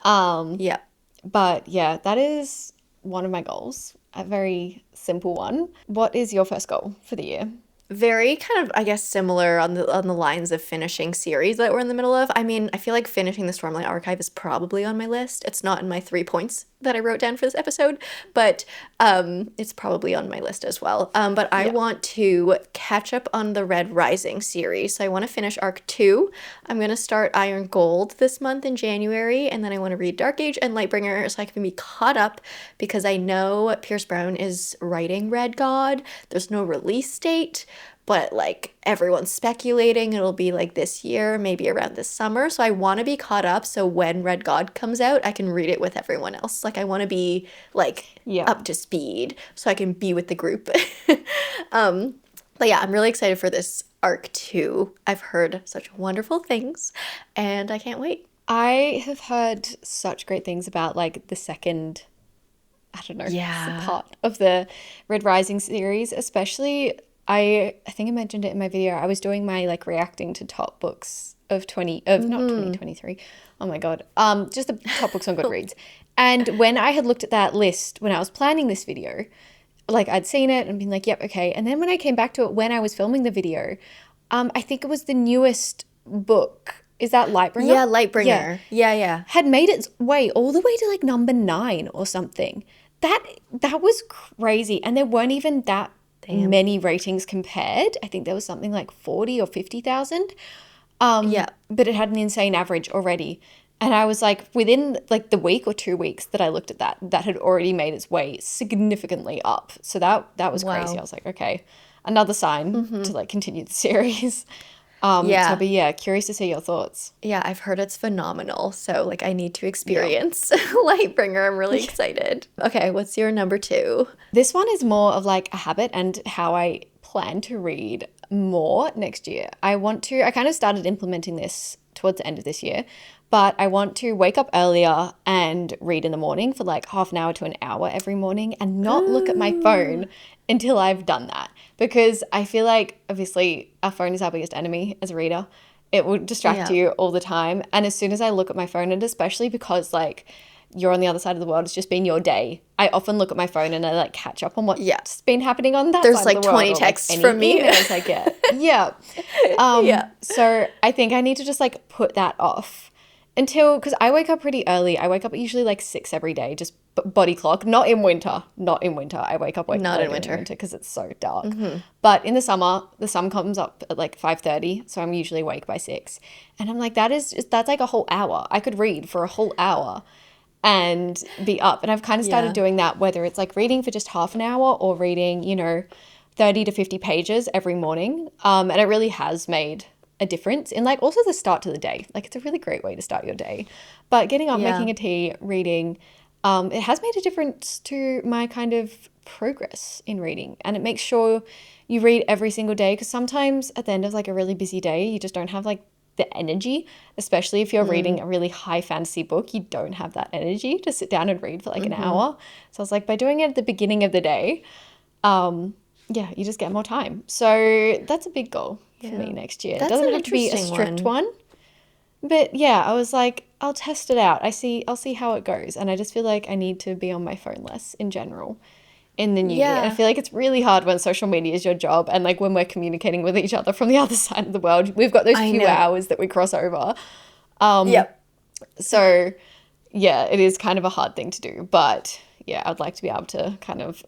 Yeah. But yeah, that is one of my goals. A very simple one. What is your first goal for the year? Very kind of, I guess, similar on the lines of finishing series that we're in the middle of. I mean, I feel like finishing the Stormlight Archive is probably on my list. It's not in my 3 points that I wrote down for this episode, but it's probably on my list as well. But I Yeah. want to catch up on the Red Rising series. So I want to finish Arc 2. I'm going to start Iron Gold this month in January, and then I want to read Dark Age and Lightbringer so I can be caught up because I know Pierce Brown is writing Red God. There's no release date, but like everyone's speculating it'll be like this year, maybe around this summer. So I want to be caught up so when Red God comes out, I can read it with everyone else. Like I want to be like Yeah. up to speed so I can be with the group. But yeah, I'm really excited for this arc too. I've heard such wonderful things and I can't wait. I have heard such great things about like the second, I don't know, Yeah. part of the Red Rising series, especially I think I mentioned it in my video. I was doing my like reacting to top books of not 2023. Oh my God. Just the top books on Goodreads. And when I had looked at that list when I was planning this video, like I'd seen it and been like, yep, okay. And then when I came back to it when I was filming the video, I think it was the newest book. Is that Lightbringer? Yeah, Yeah. Lightbringer. Yeah, yeah. Had made its way all the way to like number 9 or something. That was crazy. And there weren't even that many ratings compared. I think there was something like 40 or 50,000. Yeah. But it had an insane average already. And I was like, within like the week or 2 weeks that I looked at that had already made its way significantly up. So that was crazy. Wow. I was like, okay, another sign to like continue the series. So Yeah. I'll be, yeah, curious to see your thoughts. Yeah, I've heard it's phenomenal. So, like, I need to Yeah. experience Lightbringer. I'm really excited. Okay, what's your number 2? This one is more of like a habit and how I plan to read more next year. I kind of started implementing this towards the end of this year, but I want to wake up earlier and read in the morning for like half an hour to an hour every morning and not look at my phone until I've done that. Because I feel like, obviously, our phone is our biggest enemy as a reader. It will distract Yeah. you all the time. And as soon as I look at my phone, and especially because like you're on the other side of the world, it's just been your day. I often look at my phone and I like catch up on what's Yeah. been happening on that There's side like of the world. 20 or, like, texts any from me. emails I get. Yeah. Yeah. So I think I need to just like put that off until, because I wake up pretty early. I wake up at usually like 6 every day, just body clock. Not in winter. Not in winter. I wake up Not late in winter. because it's so dark. But in the summer, the sun comes up at like 5:30, so I'm usually awake by 6. And I'm like, that's like a whole hour. I could read for a whole hour and be up. And I've kind of started Yeah. doing that, whether it's like reading for just half an hour or reading, 30 to 50 pages every morning. And it really has made a difference in like also the start to the day. Like it's a really great way to start your day. But getting up, Yeah. making a tea, reading, it has made a difference to my kind of progress in reading. And it makes sure you read every single day, because sometimes at the end of like a really busy day, you just don't have like the energy, especially if you're reading a really high fantasy book. You don't have that energy to sit down and read for like an hour. So I was like, by doing it at the beginning of the day, yeah, you just get more time. So that's a big goal for me next year. It That's doesn't an have to be a interesting strict one. But yeah, I was like, I'll test it out. I'll see how it goes. And I just feel like I need to be on my phone less in general in the new year. And I feel like it's really hard when social media is your job and like when we're communicating with each other from the other side of the world. We've got those few hours that we cross over. So yeah, it is kind of a hard thing to do. But yeah, I'd like to be able to kind of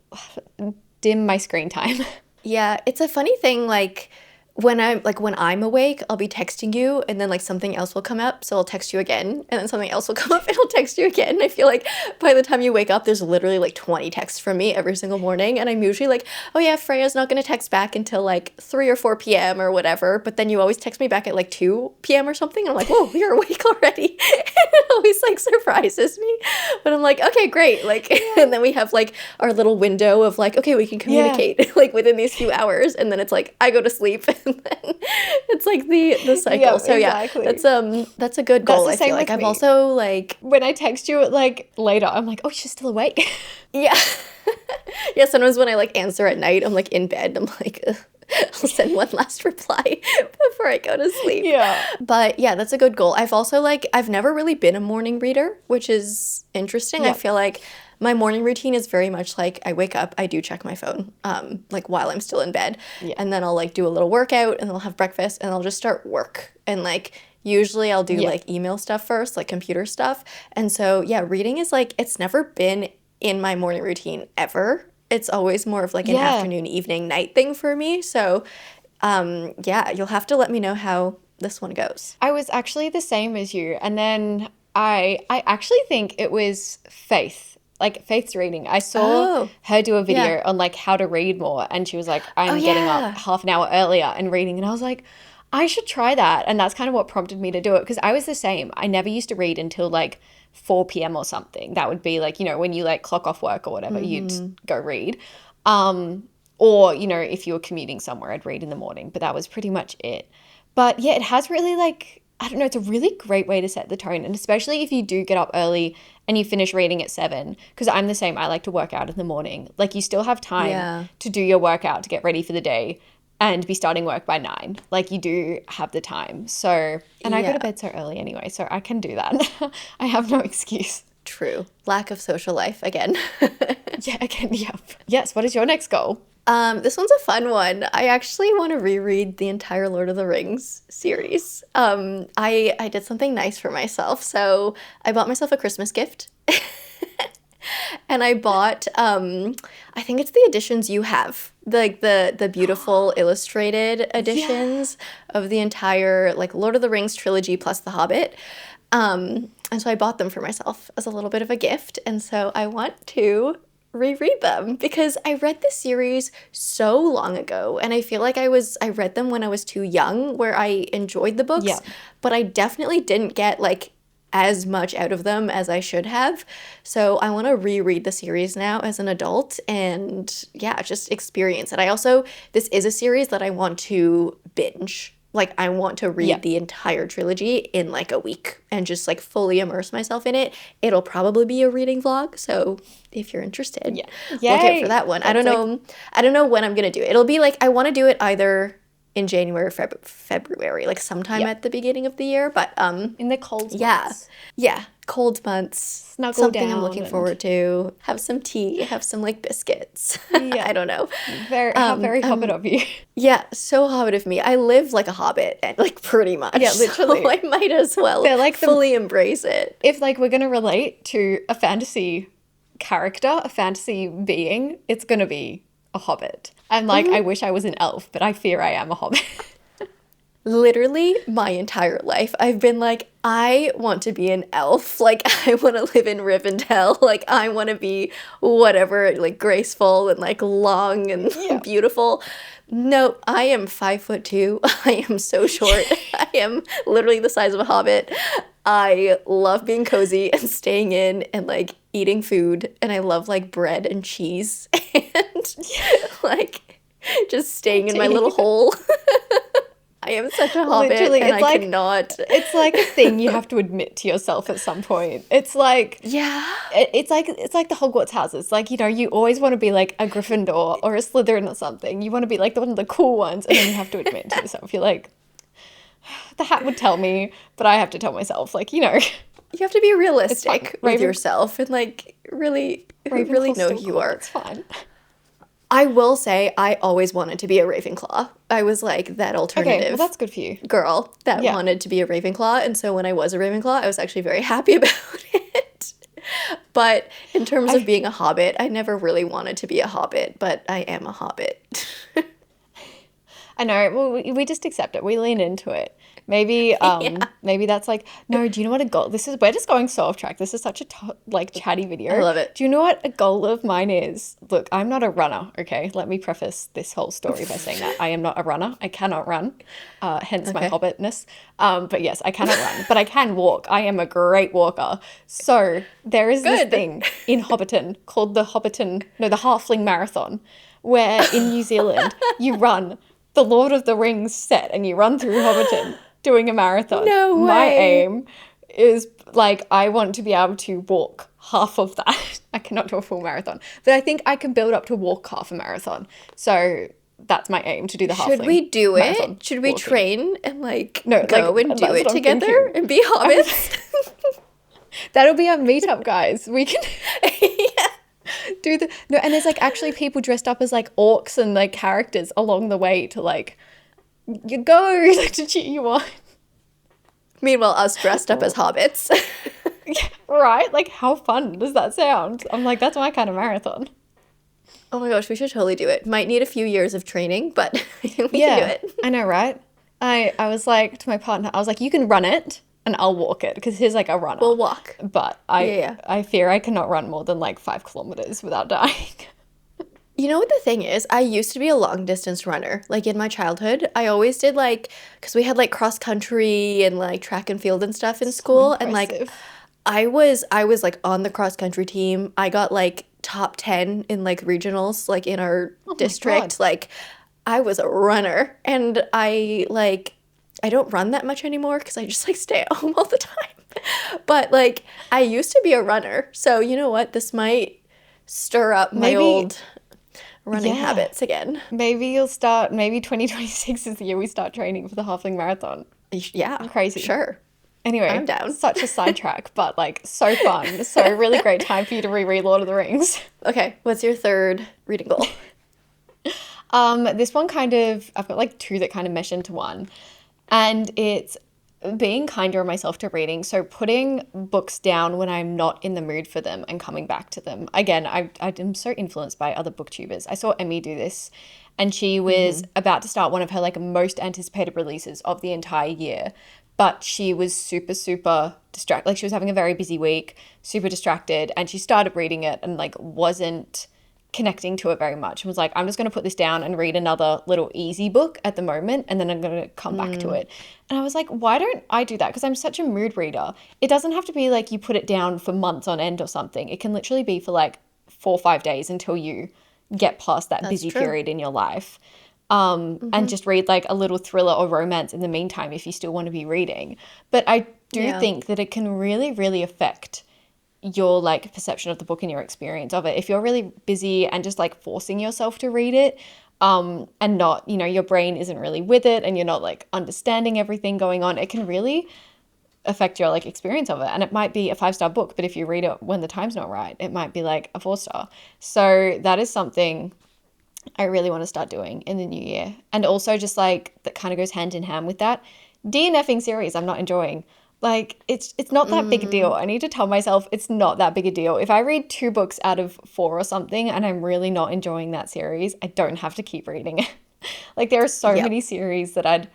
dim my screen time. Yeah, it's a funny thing, like when I'm awake, I'll be texting you and then like something else will come up, so I'll text you again, and then something else will come up and I'll text you again. I feel like by the time you wake up, there's literally like 20 texts from me every single morning, and I'm usually like, oh yeah, Freya's not gonna text back until like 3 or 4 p.m. or whatever, but then you always text me back at like 2 p.m. or something, and I'm like, whoa, you're awake already. And it always like surprises me. But I'm like, okay, great. Like, and then we have like our little window of like, okay, we can communicate like within these few hours, and then it's like I go to sleep. And then it's like the cycle. Yeah, so exactly. yeah, that's a good goal. That's the I same feel like with I've me. also like When I text you like later, I'm like, oh, she's still awake. yeah. Yeah, sometimes when I like answer at night, I'm like in bed, I'm like I'll send one last reply before I go to sleep. Yeah. But yeah, that's a good goal. I've never really been a morning reader, which is interesting. I feel like my morning routine is very much like I wake up, I do check my phone, like while I'm still in bed. Yeah. And then I'll like do a little workout, and then I'll have breakfast, and I'll just start work. And like usually I'll do like email stuff first, like computer stuff. And so yeah, reading is like, it's never been in my morning routine ever. It's always more of like an afternoon, evening, night thing for me. So yeah, you'll have to let me know how this one goes. I was actually the same as you. And then I actually think it was Faith's reading. I saw her do a video on like how to read more, and she was like, I'm getting up half an hour earlier and reading, and I was like, I should try that. And that's kind of what prompted me to do it, because I was the same. I never used to read until like 4 p.m. or something. That would be like, you know, when you like clock off work or whatever, you'd go read. Or, you know, if you were commuting somewhere, I'd read in the morning, but that was pretty much it. But yeah, it has really like, I don't know, it's a really great way to set the tone. And especially if you do get up early and you finish reading at 7, because I'm the same. I like to work out in the morning. Like you still have time to do your workout, to get ready for the day and be starting work by 9. Like you do have the time. So, and I go to bed so early anyway, so I can do that. I have no excuse. True. Lack of social life again. Yeah, again, yep. Yes, what is your next goal? This one's a fun one. I actually want to reread the entire Lord of the Rings series. I did something nice for myself. So I bought myself a Christmas gift. And I bought, I think it's the editions you have, like the beautiful illustrated editions of the entire like Lord of the Rings trilogy plus The Hobbit. And so I bought them for myself as a little bit of a gift. And so I want to reread them because I read the series so long ago, and I feel like I read them when I was too young, where I enjoyed the books, but I definitely didn't get like as much out of them as I should have. So I want to reread the series now as an adult and yeah, just experience it. This is a series that I want to binge. Like I want to read the entire trilogy in like a week and just like fully immerse myself in it. It'll probably be a reading vlog, so if you're interested, look out for that one. I don't know when I'm gonna do it. It'll be like I want to do it either in January or February, like sometime at the beginning of the year, but in the cold months. Yeah, cold months. Snuggle something down I'm looking forward to. Have some tea, have some like biscuits. Yeah. I don't know. Very Hobbit of you. Yeah, so Hobbit of me. I live like a Hobbit, like pretty much. Yeah, literally. So I might as well like fully embrace it. If like we're gonna relate to a fantasy character, a fantasy being, it's gonna be a hobbit. And like I wish I was an elf, but I fear I am a hobbit. Literally my entire life I've been like, I want to be an elf. Like I want to live in Rivendell. Like I want to be whatever, like graceful and like long and beautiful. No, I am 5'2". I am so short. I am literally the size of a hobbit. I love being cozy and staying in and like eating food, and I love like bread and cheese and like just staying in my little hole. I am such a hobbit, Literally, and it's I like cannot. it's like a thing you have to admit to yourself at some point. It's like Yeah. it's like the Hogwarts houses. Like, you know, you always want to be like a Gryffindor or a Slytherin or something. You want to be like one of the cool ones, and then you have to admit to yourself, you're like, the hat would tell me, but I have to tell myself, like, you know. You have to be realistic with Raven- yourself and like really Ravenclaw's know still who you cool, are. it's fine. I will say I always wanted to be a Ravenclaw. I was like that alternative Okay, well, that's good for you. girl that Yeah. wanted to be a Ravenclaw, and so when I was a Ravenclaw, I was actually very happy about it. But in terms of being a hobbit, I never really wanted to be a hobbit, but I am a hobbit. I know. Well, we just accept it. We lean into it. Maybe maybe that's like, no, do you know what a goal, we're just going so off track. This is such a like chatty video. I love it. Do you know what a goal of mine is? Look, I'm not a runner, okay? Let me preface this whole story by saying that I am not a runner. I cannot run, hence my Okay. hobbitness. But yes, I cannot run, but I can walk. I am a great walker. So there is this Good. thing in Hobbiton called the Halfling Marathon, where in New Zealand you run the Lord of the Rings set and you run through Hobbiton doing a marathon. No My way. aim is like, I want to be able to walk half of that. I cannot do a full marathon, but I think I can build up to walk half a marathon. So that's my aim, to do the Should halfling we do marathon it? Should we walking. train and like No, go like, and do that's it what I'm together thinking. and be hobbits? That'll be our meetup, guys. We can Yeah. do the no, and there's like actually people dressed up as like orcs and like characters along the way to like you go like to cheer you on. Meanwhile, us dressed up as hobbits. Right? Like, how fun does that sound? I'm like, that's my kind of marathon. Oh my gosh, we should totally do it. Might need a few years of training, but we can do it. I know, right? I was like to my partner, I was like, you can run it and I'll walk it, because he's like a runner. We'll walk. But Yeah. I fear I cannot run more than like 5 kilometers without dying. You know what the thing is? I used to be a long distance runner. Like in my childhood, I always did like, because we had like cross country and like track and field and stuff in school. And like, Impressive. I was like on the cross country team. I got like top 10 in like regionals, like in our district. God. Like I was a runner, and I don't run that much anymore because I just like stay at home all the time. But like I used to be a runner. So you know what? This might stir up my Maybe- old running Yeah. habits again. Maybe 2026 is the year we start training for the Halfling Marathon. Yeah. Crazy. Sure. Anyway, I'm down. such a sidetrack, but like so fun. So really great time for you to reread Lord of the Rings. Okay. What's your third reading goal? This one I've got like 2 that kind of mesh into one. And it's being kinder on myself to reading. So putting books down when I'm not in the mood for them and coming back to them. Again, I am so influenced by other booktubers. I saw Emmy do this, and she was about to start one of her like most anticipated releases of the entire year. But she was super, super distracted. Like, she was having a very busy week, super distracted. And she started reading it and like wasn't connecting to it very much, and was like, I'm just going to put this down and read another little easy book at the moment, and then I'm going to come back to it. And I was like, why don't I do that? Because I'm such a mood reader. It doesn't have to be like you put it down for months on end or something. It can literally be for like 4 or 5 days until you get past that busy true. period in your life. And just read like a little thriller or romance in the meantime if you still want to be reading. But I do Yeah. think that it can really, really affect your like perception of the book and your experience of it. If you're really busy and just like forcing yourself to read it, and not, you know, your brain isn't really with it and you're not like understanding everything going on, it can really affect your like experience of it. And it might be a 5-star book, but if you read it when the time's not right, it might be like a 4-star. So that is something I really want to start doing in the new year. And also just like that kind of goes hand in hand with that. DNFing series I'm not enjoying. Like, it's not that big a deal. I need to tell myself it's not that big a deal. If I read 2 books out of 4 or something and I'm really not enjoying that series, I don't have to keep reading it. Like, there are so Yep. many series that I'd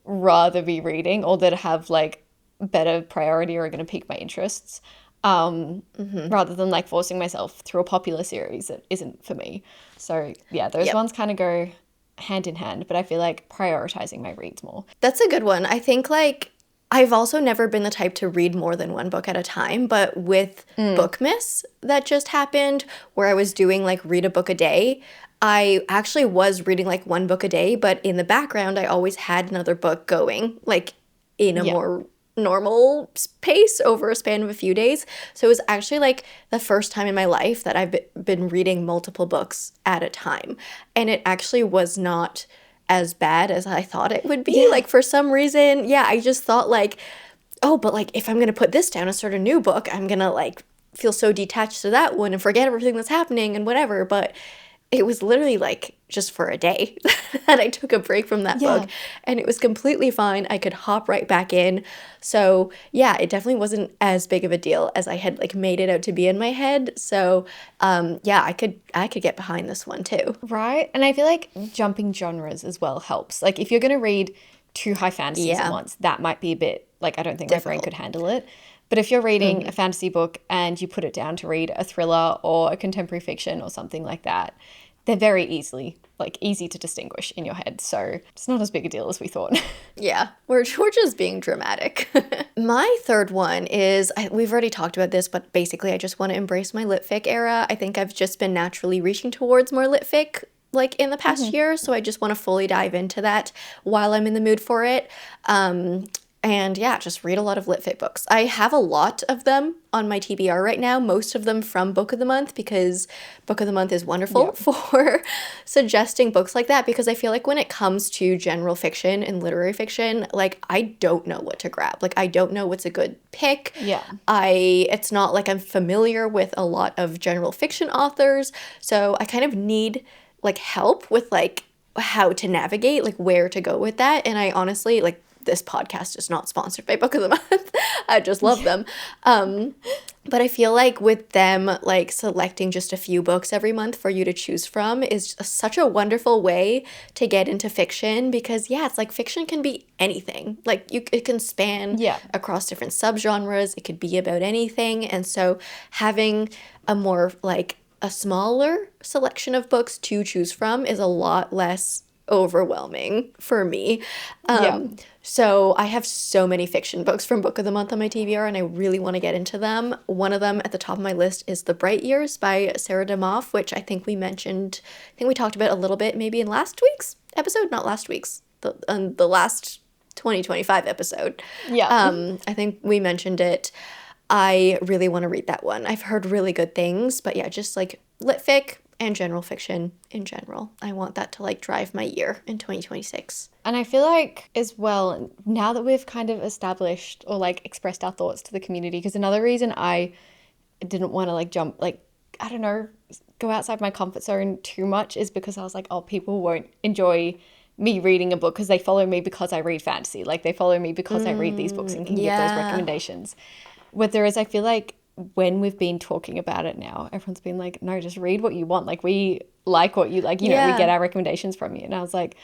rather be reading or that have like better priority or are going to pique my interests, rather than like forcing myself through a popular series that isn't for me. So yeah, those Yep. ones kind of go hand in hand, but I feel like prioritizing my reads more. That's a good one. I think like I've also never been the type to read more than one book at a time, but with Bookmas that just happened, where I was doing like read a book a day, I actually was reading like one book a day, but in the background, I always had another book going, like in a Yeah. more normal pace over a span of a few days. So it was actually like the first time in my life that I've been reading multiple books at a time. And it actually was not as bad as I thought it would be. Yeah. Like for some reason, yeah, I just thought like, oh, but like if I'm going to put this down and start a new book, I'm going to like feel so detached to that one and forget everything that's happening and whatever. But it was literally like just for a day that I took a break from that Yeah. book, and it was completely fine. I could hop right back in. So yeah, it definitely wasn't as big of a deal as I had like made it out to be in my head. So yeah, I could get behind this one too. Right. And I feel like jumping genres as well helps. Like if you're going to read two high fantasies at Yeah. once, that might be a bit like I don't think my brain could Difficult. handle it. But if you're reading a fantasy book and you put it down to read a thriller or a contemporary fiction or something like that, they're very easy to distinguish in your head. So it's not as big a deal as we thought. Yeah, we're just being dramatic. My third one is, we've already talked about this, but basically I just want to embrace my lit fic era. I think I've just been naturally reaching towards more lit fic like in the past year, so I just want to fully dive into that while I'm in the mood for it. And yeah, just read a lot of lit fic books. I have a lot of them on my TBR right now, most of them from Book of the Month, because Book of the Month is wonderful for suggesting books like that, because I feel like when it comes to general fiction and literary fiction, like I don't know what to grab. Like I don't know what's a good pick. Yeah. It's not like I'm familiar with a lot of general fiction authors, so I kind of need like help with like how to navigate, like where to go with that. And I honestly like, this podcast is not sponsored by Book of the Month. I just love them. But I feel like with them, like selecting just a few books every month for you to choose from is such a wonderful way to get into fiction, because yeah, it's like fiction can be anything. Like it can span across different subgenres. It could be about anything. And so having a more like a smaller selection of books to choose from is a lot less overwhelming for me. So I have so many fiction books from Book of the Month on my TBR, and I really want to get into them. One of them at the top of my list is The Bright Years by Sarah Damoff, which I think we talked about a little bit maybe in last week's episode, not last week's, the last 2025 episode. I think we mentioned it. I really want to read that one. I've heard really good things, but yeah, just like lit fic and general fiction in general. I want that to like drive my year in 2026. And I feel like as well, now that we've kind of established or like expressed our thoughts to the community, because another reason I didn't want to like jump, like, I don't know, go outside my comfort zone too much is because I was like, oh, people won't enjoy me reading a book because they follow me because I read fantasy. Like they follow me because I read these books and can give those recommendations. Whereas I feel like when we've been talking about it now, everyone's been like, no, just read what you want. Like we like what you like, you know, we get our recommendations from you. And I was like,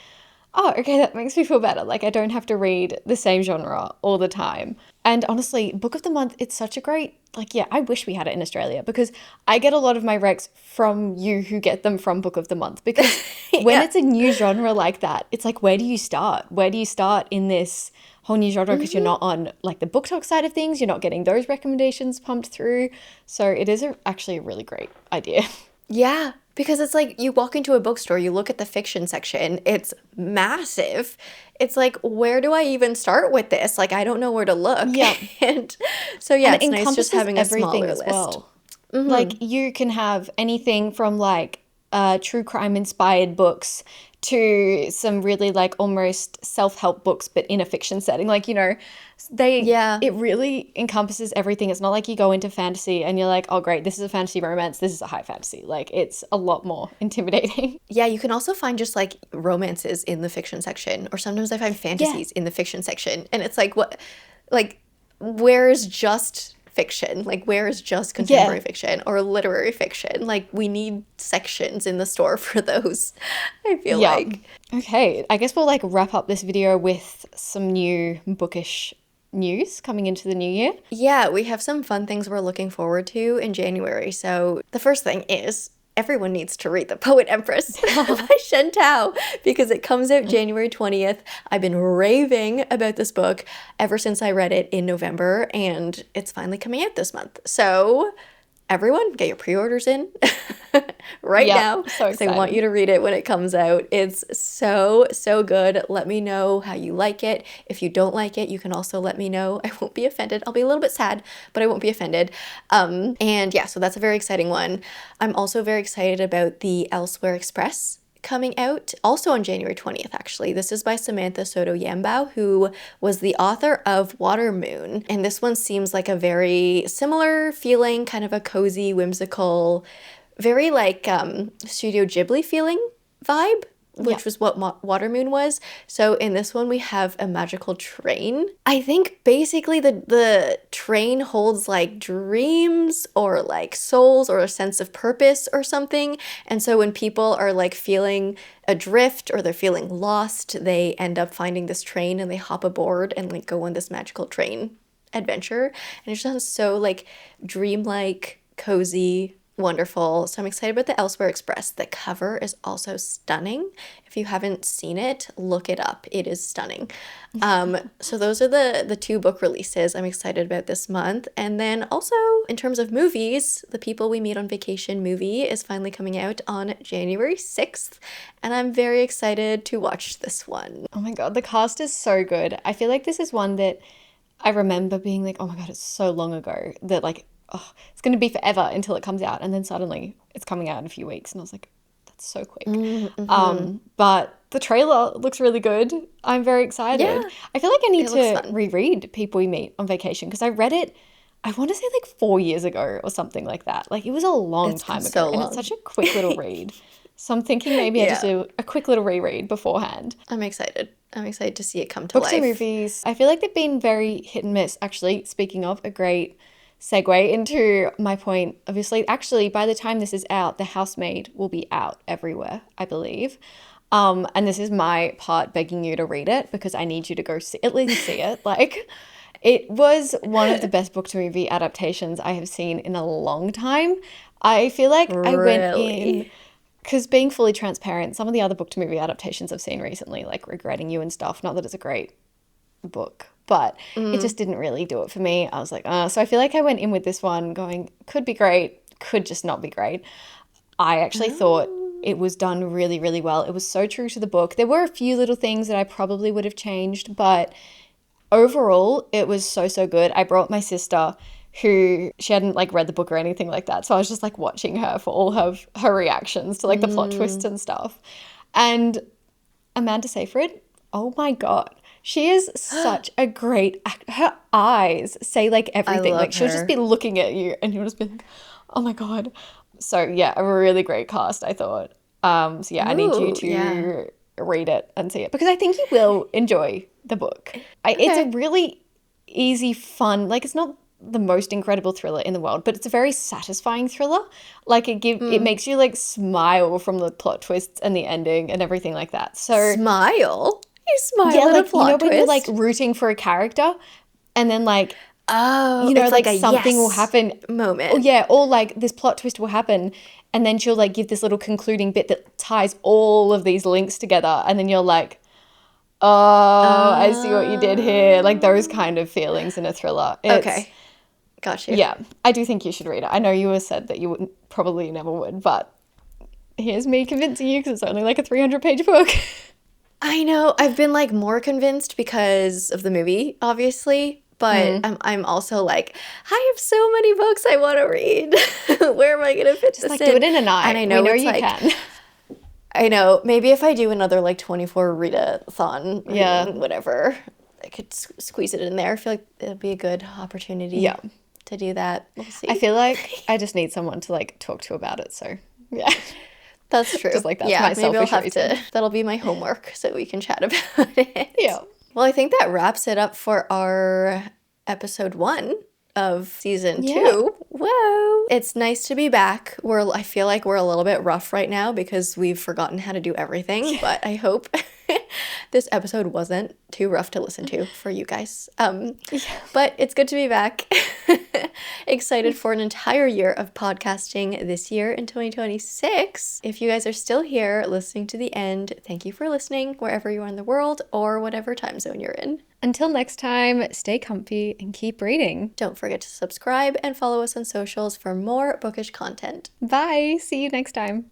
oh, okay, that makes me feel better. Like I don't have to read the same genre all the time. And honestly, Book of the Month, it's such a great, like, yeah, I wish we had it in Australia, because I get a lot of my recs from you who get them from Book of the Month, because when it's a new genre like that, it's like, where do you start? Where do you start in this whole new genre? Because you're not on like the book talk side of things. You're not getting those recommendations pumped through. So it is actually a really great idea. Yeah, because it's like you walk into a bookstore, you look at the fiction section, it's massive. It's like, where do I even start with this? Like, I don't know where to look. Yeah. And so, yeah, And it's nice just having a smaller as list. well. Like you can have anything from like true crime inspired books to some really like almost self-help books, but in a fiction setting. Like, you know, it really encompasses everything. It's not like you go into fantasy and you're like, oh great, this is a fantasy romance, this is a high fantasy. Like it's a lot more intimidating. Yeah, you can also find just like romances in the fiction section, or sometimes I find fantasies in the fiction section. And it's like, what, like, where's just fiction? Like, where is just contemporary fiction or literary fiction? Like, we need sections in the store for those, I feel like. Okay, I guess we'll like wrap up this video with some new bookish news coming into the new year. Yeah, we have some fun things we're looking forward to in January. So the first thing is everyone needs to read The Poet Empress by Shen Tao because it comes out January 20th. I've been raving about this book ever since I read it in November, and it's finally coming out this month. So everyone, get your pre-orders in right now. So because I want you to read it when it comes out. It's so, so good. Let me know how you like it. If you don't like it, you can also let me know. I won't be offended. I'll be a little bit sad, but I won't be offended. And yeah, so that's a very exciting one. I'm also very excited about the Elsewhere Express coming out also on January 20th, actually. This is by Samantha Soto Yambao, who was the author of Water Moon. And this one seems like a very similar feeling, kind of a cozy, whimsical, very like Studio Ghibli feeling vibe, which was what Water Moon was. So in this one, we have a magical train. I think basically the train holds like dreams or like souls or a sense of purpose or something. And so when people are like feeling adrift or they're feeling lost, they end up finding this train and they hop aboard and like go on this magical train adventure. And it just sounds so like dreamlike, cozy, wonderful. So I'm excited about the Elsewhere Express. The cover is also stunning. If you haven't seen it, look it up. It is stunning. So those are the two book releases I'm excited about this month. And then also in terms of movies, The People We Meet on Vacation movie is finally coming out on January 6th. And I'm very excited to watch this one. Oh my God, the cast is so good. I feel like this is one that I remember being like, oh my God, it's so long ago that like, oh, it's going to be forever until it comes out. And then suddenly it's coming out in a few weeks. And I was like, that's so quick. But the trailer looks really good. I'm very excited. Yeah, I feel like I need to reread People We Meet on Vacation because I read it, I want to say like 4 years ago or something like that. Like it was a long time ago. So long. And it's such a quick little read. So I'm thinking maybe I just do a quick little reread beforehand. I'm excited. I'm excited to see it come to Books life. and movies. I feel like they've been very hit and miss. Actually, speaking of, a great segue into my point. Obviously, actually, by the time this is out, The Housemaid will be out everywhere, I believe. And this is my part begging you to read it because I need you to go at least see it. Like, it was one of the best book to movie adaptations I have seen in a long time. I feel like I went in, because being fully transparent, some of the other book to movie adaptations I've seen recently, like Regretting You and stuff, not that it's a great book, but it just didn't really do it for me. I was like, so I feel like I went in with this one going, could be great, could just not be great. I actually thought it was done really, really well. It was so true to the book. There were a few little things that I probably would have changed, but overall, it was so, so good. I brought my sister who she hadn't like read the book or anything like that. So I was just like watching her for all of her reactions to like the plot twists and stuff. And Amanda Seyfried, oh my God. She is such a great actor. Her eyes say like everything. Like she'll just be looking at you and you'll just be like, oh my God. So yeah, a really great cast, I thought. So yeah, I need you to read it and see it because I think you will enjoy the book. It's a really easy, fun, like it's not the most incredible thriller in the world, but it's a very satisfying thriller. Like it makes you like smile from the plot twists and the ending and everything like that. So smile? You smile at like, a plot twist? When you're like rooting for a character and then like, like something will happen. Moment. Oh yeah, or like this plot twist will happen and then she'll like give this little concluding bit that ties all of these links together and then you're like, oh, I see what you did here. Like those kind of feelings in a thriller. Okay. Got you. Yeah, I do think you should read it. I know you said that you wouldn't, probably never would, but here's me convincing you because it's only like a 300-page book. I know. I've been like more convinced because of the movie, obviously. But I'm also like, I have so many books I want to read. Where am I going to fit this in? Do it in a night. And I know you can. I know. Maybe if I do another like 24 read-a-thon, whatever, I could squeeze it in there. I feel like it'll be a good opportunity to do that. We'll see. I feel like I just need someone to like talk to about it. So yeah. That's true. Just like that's my selfish reason. That'll be my homework so we can chat about it. Yeah. Well, I think that wraps it up for our episode 1 of season 2. Whoa. It's nice to be back. I feel like we're a little bit rough right now because we've forgotten how to do everything, but I hope this episode wasn't too rough to listen to for you guys. But it's good to be back. Excited for an entire year of podcasting this year in 2026. If you guys are still here listening to the end, thank you for listening wherever you are in the world or whatever time zone you're in. Until next time, stay comfy and keep reading. Don't forget to subscribe and follow us on socials for more bookish content. Bye. See you next time.